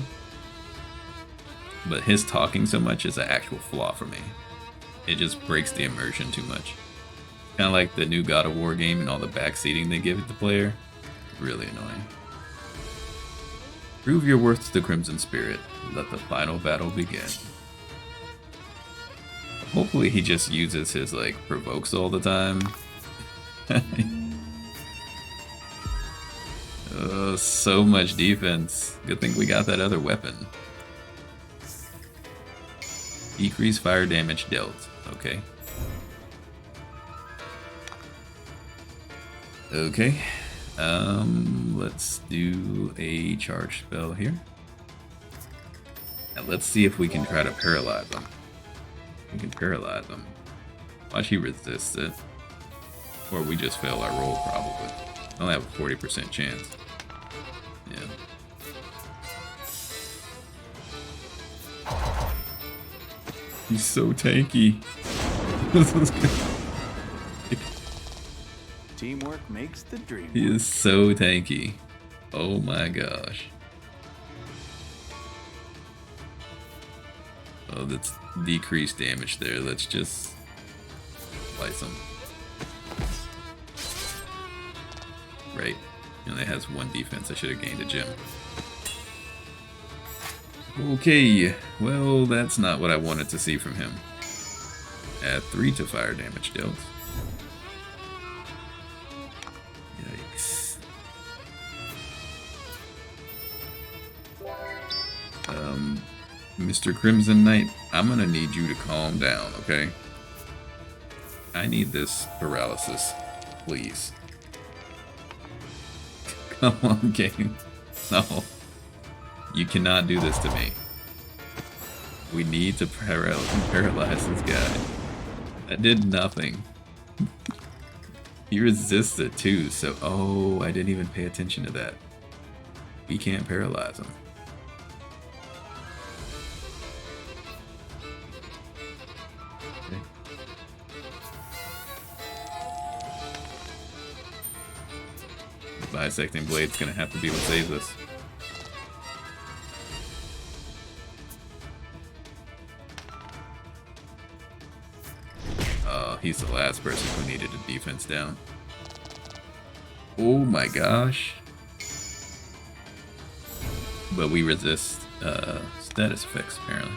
but his talking so much is an actual flaw for me. It just breaks the immersion too much. Kind of like the new God of War game and all the backseating they give the player. Really annoying. Prove your worth to the Crimson Spirit. Let the final battle begin. Hopefully he just uses his, like, provokes all the time. Oh, so much defense. Good thing we got that other weapon. Decrease fire damage dealt. Okay. Okay. Let's do a charge spell here. And let's see if we can try to paralyze them. We can paralyze them. Watch he resists it. Or we just fail our roll, probably. I only have a 40% chance. Yeah. He's so tanky. This is good. Teamwork makes the dream He work. is so tanky. Oh my gosh. Oh, that's decreased damage there. Let's just slice him. Right. He only has 1 defense. I should have gained a gem. Okay. Well, that's not what I wanted to see from him. Add 3 to fire damage dealt. Yikes. Mr. Crimson Knight, I'm gonna need you to calm down, okay? I need this paralysis, please. Come on, game. No. You cannot do this to me. We need to paralyze this guy. That did nothing. He resists it too, so... Oh, I didn't even pay attention to that. We can't paralyze him. Okay. Bisecting Blade's gonna have to be what saves us. He's the last person who needed a defense down. Oh my gosh. But we resist status effects, apparently.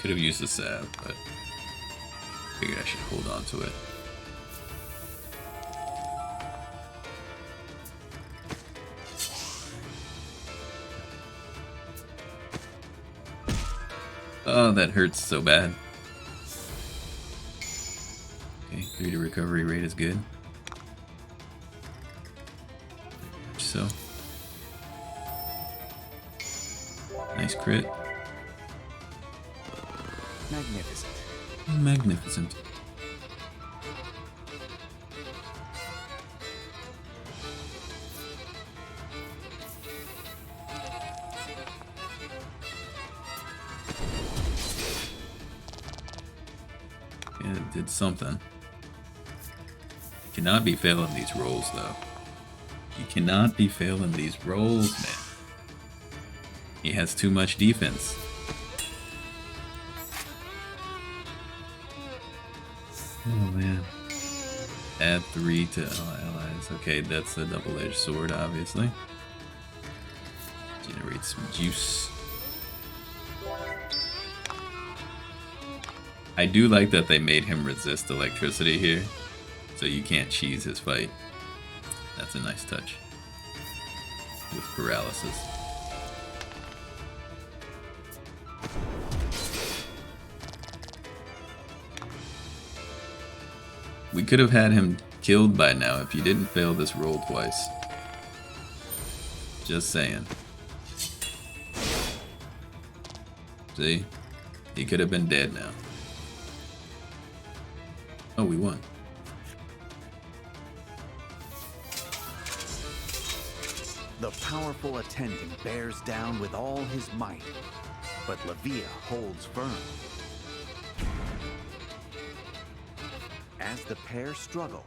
Could have used the salve, but figured I should hold on to it. Oh, that hurts so bad. Okay, 3 to recovery rate is good. So. Nice crit. Magnificent. Magnificent. Yeah, it did something. Cannot be failing these rolls, though. You cannot be failing these rolls, man. He has too much defense. Oh, man. Add 3 to allies. Okay, that's a double-edged sword, obviously. Generate some juice. I do like that they made him resist electricity here, so you can't cheese his fight. That's a nice touch. With paralysis. We could have had him killed by now if you didn't fail this roll twice. Just saying. See? He could have been dead now. Oh, we won. The powerful attendant bears down with all his might, but Lavia holds firm. As the pair struggle,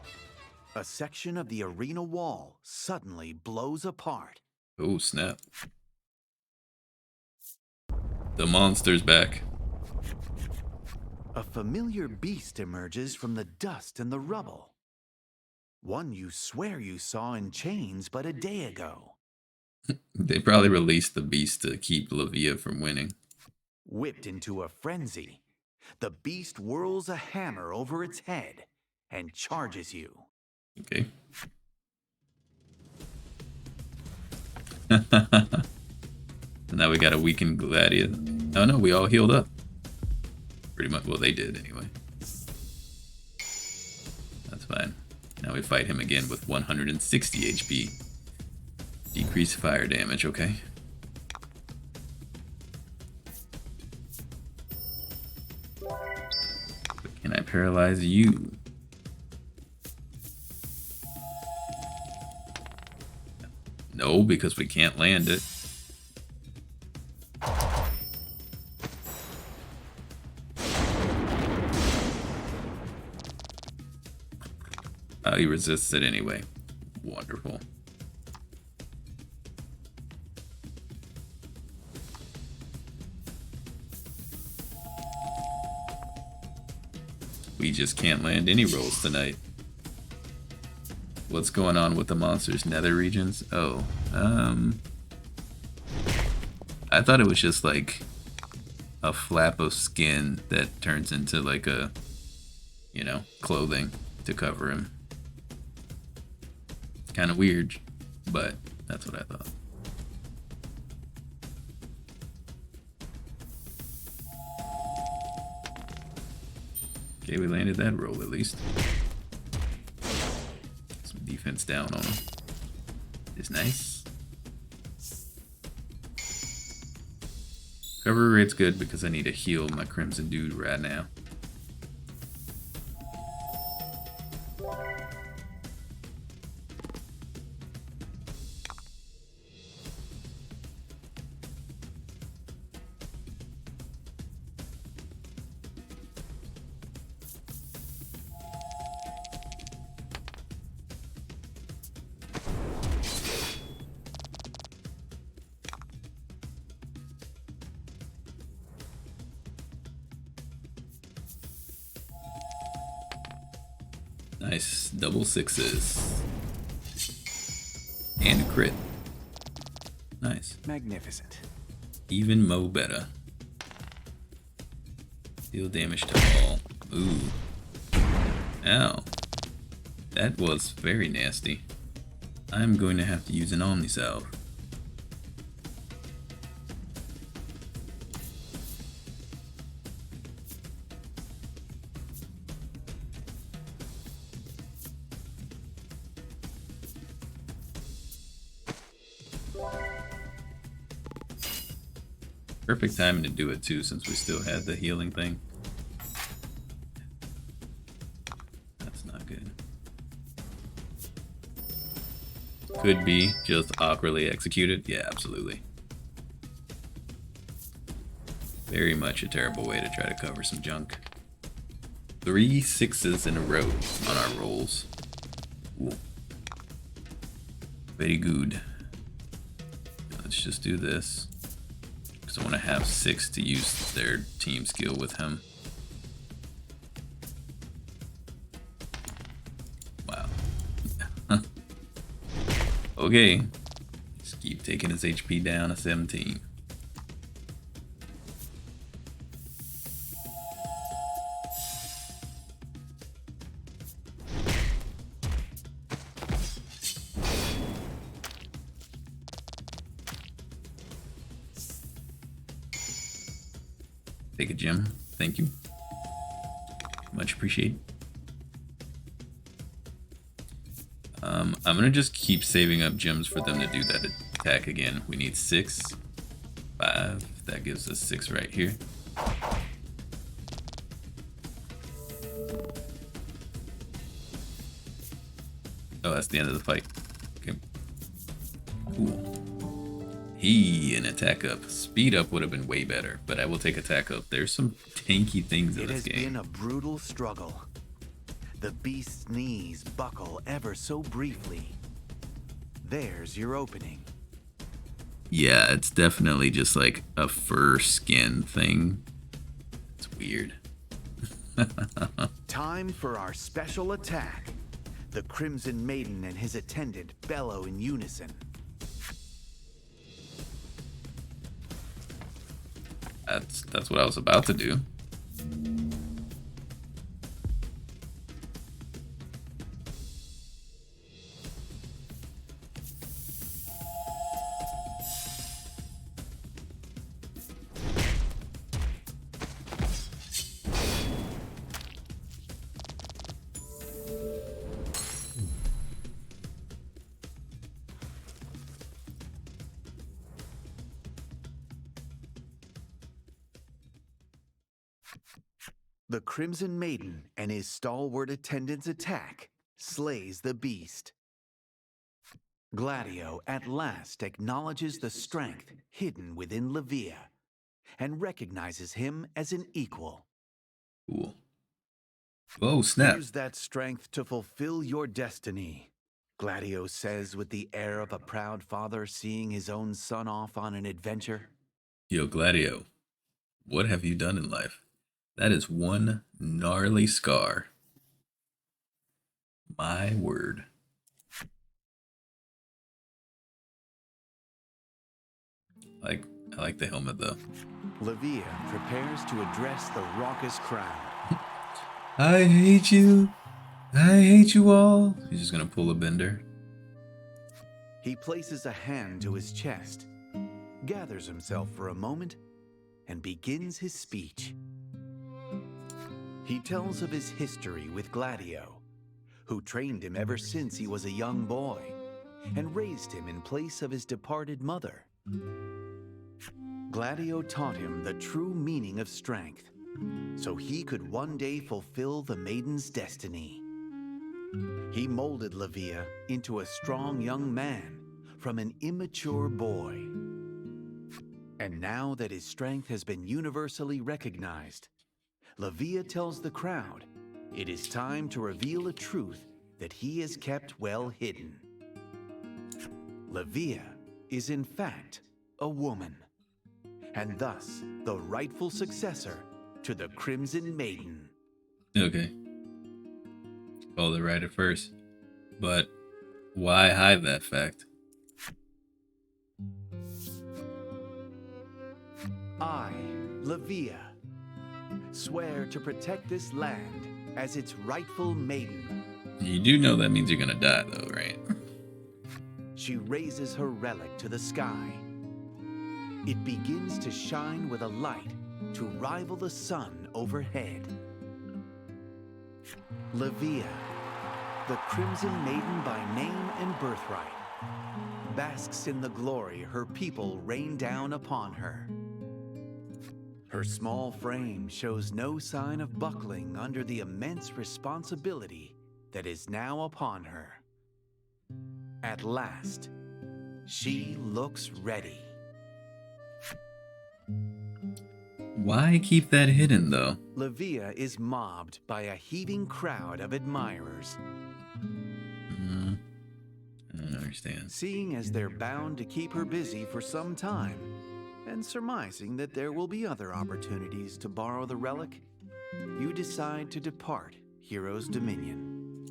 a section of the arena wall suddenly blows apart. Oh, snap. The monster's back. A familiar beast emerges from the dust and the rubble. One you swear you saw in chains but a day ago. They probably released the beast to keep Lavia from winning. Whipped into a frenzy, the beast whirls a hammer over its head and charges you. Okay. Now we got a weakened Gladiator. Oh no, we all healed up. Pretty much, well, they did anyway. That's fine. Now we fight him again with 160 HP. Decrease fire damage, okay. But can I paralyze you? No, because we can't land it. He resists it anyway. Wonderful. We just can't land any rolls tonight. What's going on with the monster's nether regions? Oh, I thought it was just like a flap of skin that turns into like a, you know, clothing to cover him. Kind of weird, but that's what I thought. Okay, we landed that roll at least. Some defense down on him. Is nice. Recovery rate's good because I need to heal my Crimson Dude right now. Nice, double sixes. And a crit. Nice. Magnificent. Even mo better. Deal damage to all. Ooh. Ow. That was very nasty. I'm going to have to use an Omni Salve. Perfect timing to do it too, since we still had the healing thing. That's not good. Could be just awkwardly executed. Yeah, absolutely. Very much a terrible way to try to cover some junk. 3 6s in a row on our rolls. Ooh. Very good. Let's just do this. Because I want to have 6 to use their team skill with him. Wow. Okay. Just keep taking his HP down to 17. Take a gem. Thank you. Much appreciated. I'm gonna just keep saving up gems for them to do that attack again. We need 6, 5. That gives us 6 right here. Oh, that's the end of the fight. Okay. Cool. An attack up. Speed up would have been way better, but I will take attack up. There's some tanky things in this game. It has been a brutal struggle. The beast's knees buckle ever so briefly. There's your opening. Yeah, it's definitely just like a fur skin thing. It's weird. Time for our special attack. The Crimson Maiden and his attendant bellow in unison. That's what I was about to do. The Crimson Maiden and his stalwart attendant's attack slays the beast. Gladio at last acknowledges the strength hidden within Levia and recognizes him as an equal. Cool. Oh, snap. Use that strength to fulfill your destiny, Gladio says with the air of a proud father seeing his own son off on an adventure. Yo, Gladio, what have you done in life? That is one gnarly scar. My word. I like the helmet though. Levia prepares to address the raucous crowd. I hate you. I hate you all. He's just gonna pull a bender. He places a hand to his chest, gathers himself for a moment, and begins his speech. He tells of his history with Gladio, who trained him ever since he was a young boy and raised him in place of his departed mother. Gladio taught him the true meaning of strength, so he could one day fulfill the maiden's destiny. He molded Levia into a strong young man from an immature boy. And now that his strength has been universally recognized, Levia tells the crowd it is time to reveal a truth that he has kept well hidden. Levia is in fact a woman, and thus the rightful successor to the Crimson Maiden. Okay. Called it right at first. But why hide that fact? I, Levia, swear to protect this land as its rightful maiden. You do know that means you're gonna die, though, right? She raises her relic to the sky. It begins to shine with a light to rival the sun overhead. Levia, the Crimson Maiden by name and birthright, basks in the glory her people rain down upon her. Her small frame shows no sign of buckling under the immense responsibility that is now upon her. At last, she looks ready. Why keep that hidden, though? Levia is mobbed by a heaving crowd of admirers. I don't understand. Seeing as they're bound to keep her busy for some time, and surmising that there will be other opportunities to borrow the relic, you decide to depart Hero's Dominion.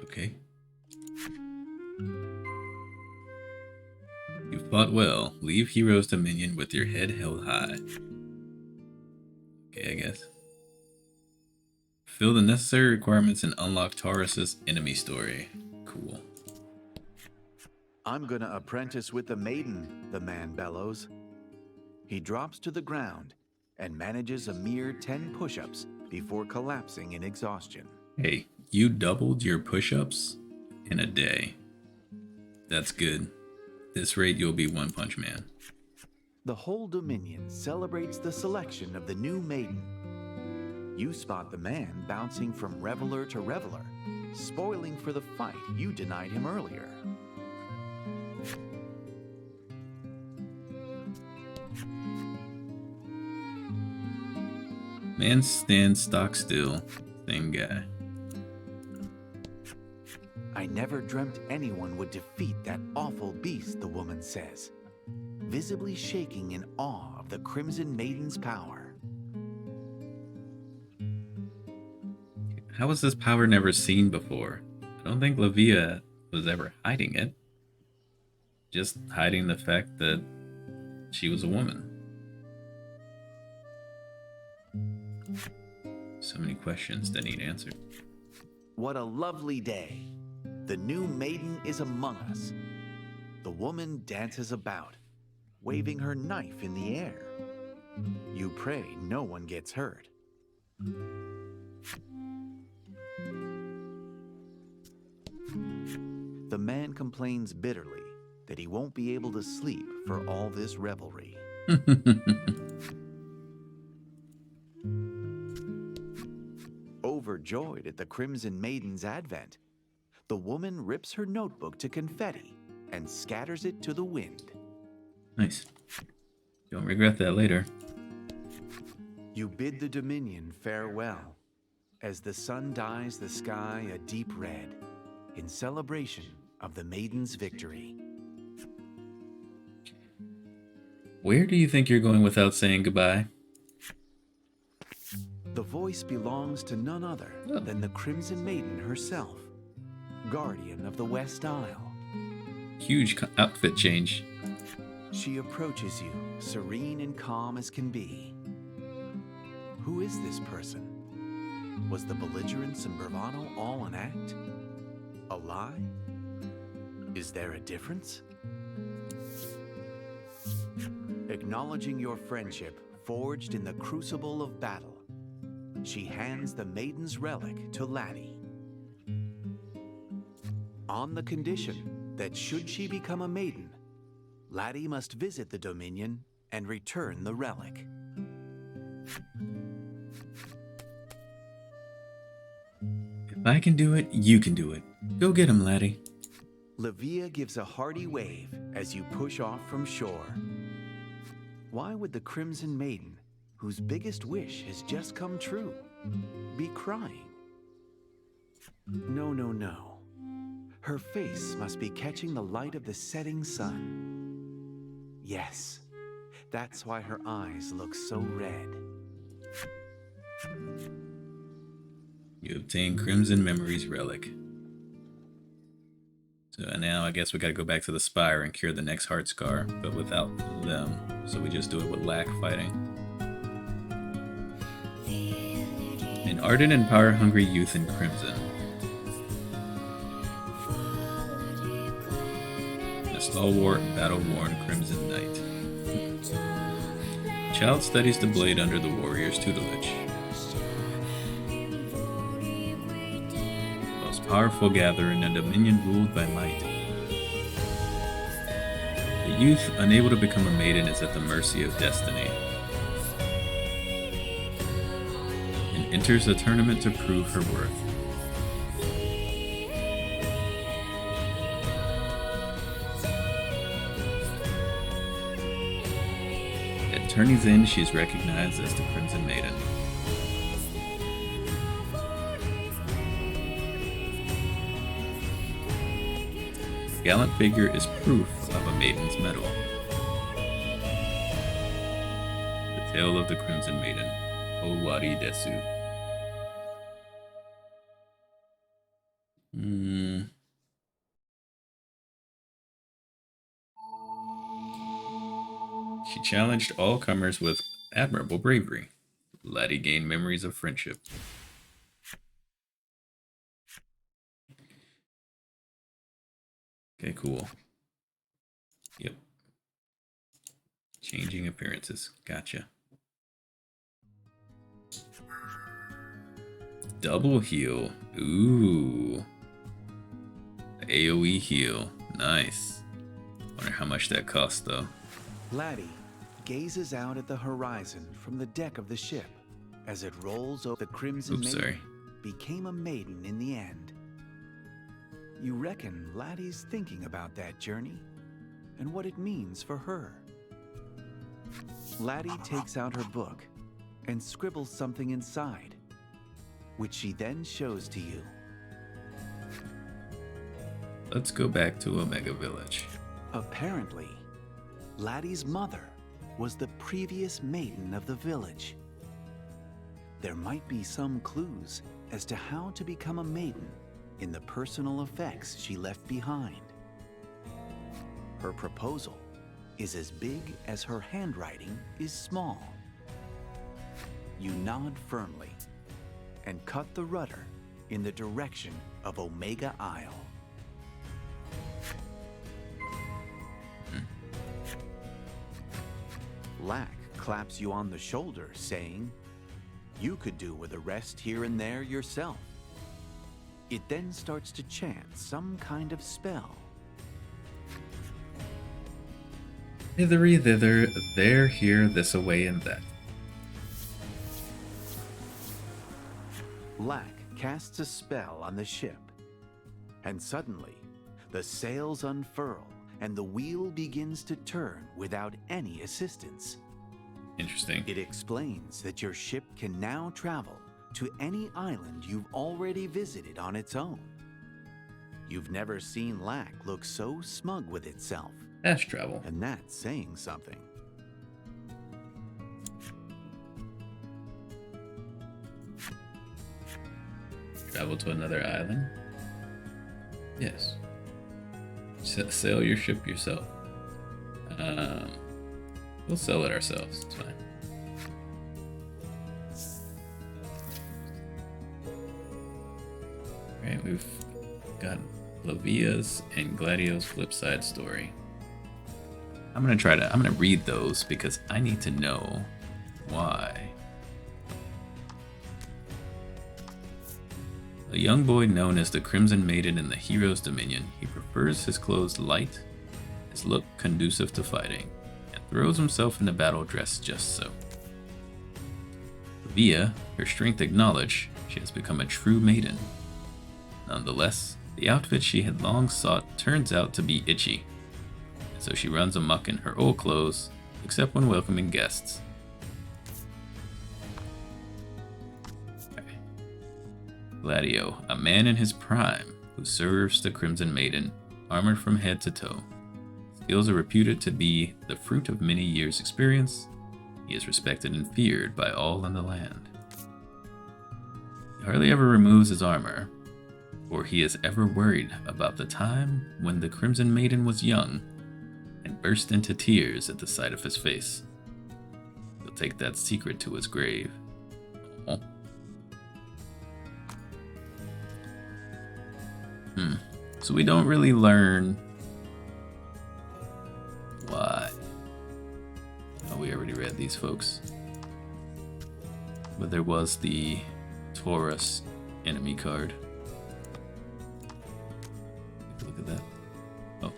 Okay. You fought well. Leave Hero's Dominion with your head held high. Okay, I guess. Fill the necessary requirements and unlock Taurus's enemy story. Cool. I'm gonna apprentice with the maiden, the man bellows. He drops to the ground and manages a mere 10 push-ups before collapsing in exhaustion. Hey, you doubled your push-ups in a day. That's good. This rate, you'll be One Punch Man. The whole Dominion celebrates the selection of the new maiden. You spot the man bouncing from reveler to reveler, spoiling for the fight you denied him earlier. Man stands stock still. Same guy. I never dreamt anyone would defeat that awful beast, the woman says, visibly shaking in awe of the Crimson Maiden's power. How was this power never seen before? I don't think Levia was ever hiding it. Just hiding the fact that she was a woman. So many questions that need answered. What a lovely day. The new maiden is among us. The woman dances about, waving her knife in the air. You pray no one gets hurt. The man complains bitterly that he won't be able to sleep for all this revelry. Overjoyed at the Crimson Maiden's advent, the woman rips her notebook to confetti and scatters it to the wind. Nice. Don't regret that later. You bid the Dominion farewell as the sun dyes the sky a deep red in celebration of the Maiden's victory. Where do you think you're going without saying goodbye? The voice belongs to none other than the Crimson Maiden herself, guardian of the West Isle. Huge outfit change. She approaches you, serene and calm as can be. Who is this person? Was the belligerence and bravado all an act? A lie? Is there a difference? Acknowledging your friendship forged in the crucible of battle, she hands the maiden's relic to Laddie. On the condition that should she become a maiden, Laddie must visit the Dominion and return the relic. If I can do it, you can do it. Go get him, Laddie. Levia gives a hearty wave as you push off from shore. Why would the Crimson Maiden, whose biggest wish has just come true, be crying? No, no, no. Her face must be catching the light of the setting sun. Yes, that's why her eyes look so red. You obtain Crimson Memories Relic. So now I guess we gotta go back to the Spire and cure the next Heart Scar, but without them. So we just do it with Lack fighting. An ardent and power-hungry youth in crimson. A stalwart, battle-worn crimson knight. The child studies the blade under the warrior's tutelage. Most powerful gatherer in a dominion ruled by might. The youth, unable to become a maiden, is at the mercy of destiny. And enters a tournament to prove her worth. At tourney's end, she is recognized as the Crimson Maiden. The gallant figure is proof of a maiden's mettle. The Tale of the Crimson Maiden, Owari Desu. She challenged all comers with admirable bravery. Laddie gained memories of friendship. Okay, cool. Yep. Changing appearances. Gotcha. Double heal. Ooh. AoE heal. Nice. Wonder how much that costs though. Laddie gazes out at the horizon from the deck of the ship as it rolls over. The Crimson Maiden became a maiden in the end. You reckon Laddie's thinking about that journey and what it means for her. Laddie takes out her book and scribbles something inside, which she then shows to you. Let's go back to Omega Village. Apparently, Laddie's mother was the previous maiden of the village. There might be some clues as to how to become a maiden in the personal effects she left behind. Her proposal is as big as her handwriting is small. You nod firmly and cut the rudder in the direction of Omega Isle. Lack claps you on the shoulder, saying, "You could do with a rest here and there yourself." It then starts to chant some kind of spell. Hithery thither, there, here, this away, and that. Lack casts a spell on the ship, and suddenly the sails unfurl and the wheel begins to turn without any assistance. Interesting. It explains that your ship can now travel to any island you've already visited on its own. You've never seen Lack look so smug with itself. Fast travel. And that's saying something. Travel to another island? Yes. Sail your ship yourself. We'll sell it ourselves. It's fine. Alright, we've got Lavia's and Gladio's flip side story. I'm gonna read those because I need to know why. A young boy known as the Crimson Maiden in the hero's dominion, he prefers his clothes light, his look conducive to fighting, and throws himself into battle dressed just so. Via her strength acknowledged, she has become a true maiden. Nonetheless, the outfit she had long sought turns out to be itchy, and so she runs amok in her old clothes, except when welcoming guests. Gladio, a man in his prime, who serves the Crimson Maiden, armored from head to toe. Skills are reputed to be the fruit of many years' experience. He is respected and feared by all in the land. He hardly ever removes his armor, for he is ever worried about the time when the Crimson Maiden was young and burst into tears at the sight of his face. He'll take that secret to his grave. Oh. So we don't really learn why. Oh, we already read these folks. But there was the Taurus enemy card. Look at that. Oh.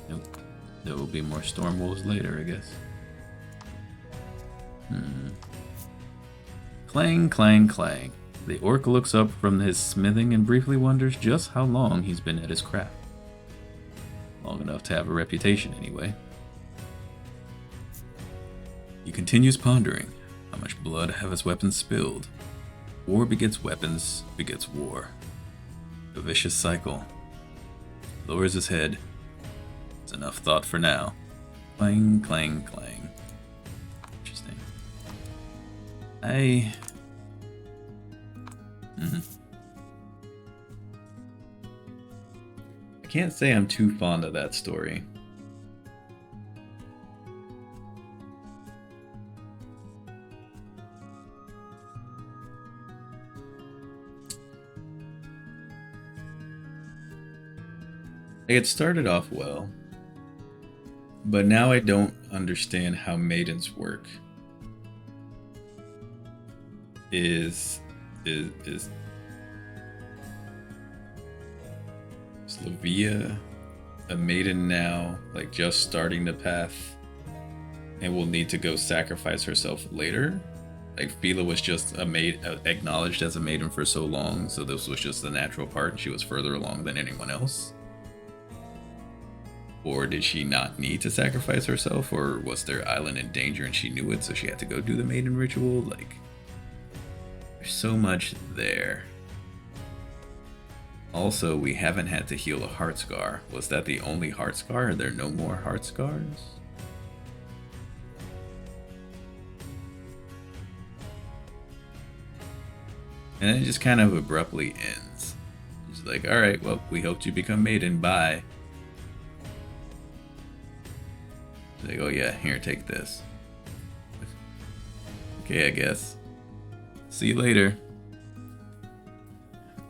Nope. There will be more Storm Wolves later, I guess. Clang, clang, clang. The orc looks up from his smithing and briefly wonders just how long he's been at his craft. Long enough to have a reputation, anyway. He continues pondering. How much blood have his weapons spilled? War begets weapons, begets war. A vicious cycle. Lowers his head. It's enough thought for now. Clang, clang, clang. Interesting. I can't say I'm too fond of that story. It started off well, but now I don't understand how maidens work. Is Slavia a maiden now, like just starting the path, and will need to go sacrifice herself later? Like Fila was just acknowledged as a maiden for so long, so this was just the natural part, and she was further along than anyone else? Or did she not need to sacrifice herself, or was their island in danger and she knew it, so she had to go do the maiden ritual? Like, there's so much there. Also, we haven't had to heal a heart scar. Was that the only heart scar? Are there no more heart scars? And it just kind of abruptly ends. It's like, alright, well, we helped you become maiden, bye. It's like, oh yeah, here, take this. Okay, I guess. See you later.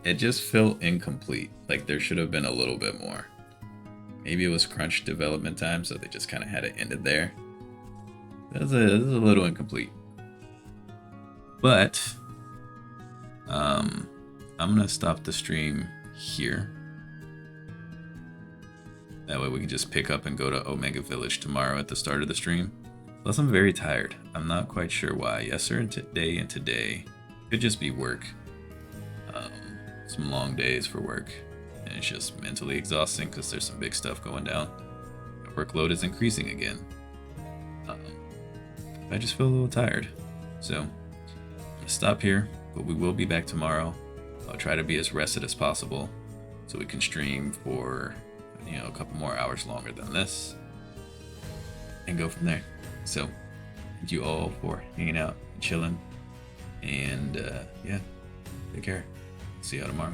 It just felt incomplete. Like there should have been a little bit more. Maybe it was crunch development time, so they just kind of had it ended there. It was a little incomplete. But I'm gonna stop the stream here. That way we can just pick up and go to Omega Village tomorrow at the start of the stream. Plus I'm very tired. I'm not quite sure why. Yesterday and today could just be work. Some long days for work. And it's just mentally exhausting because there's some big stuff going down. My workload is increasing again. I just feel a little tired. So I'm gonna stop here, but we will be back tomorrow. I'll try to be as rested as possible so we can stream for a couple more hours longer than this and go from there. So thank you all for hanging out and chilling, and yeah, take care. See y'all tomorrow.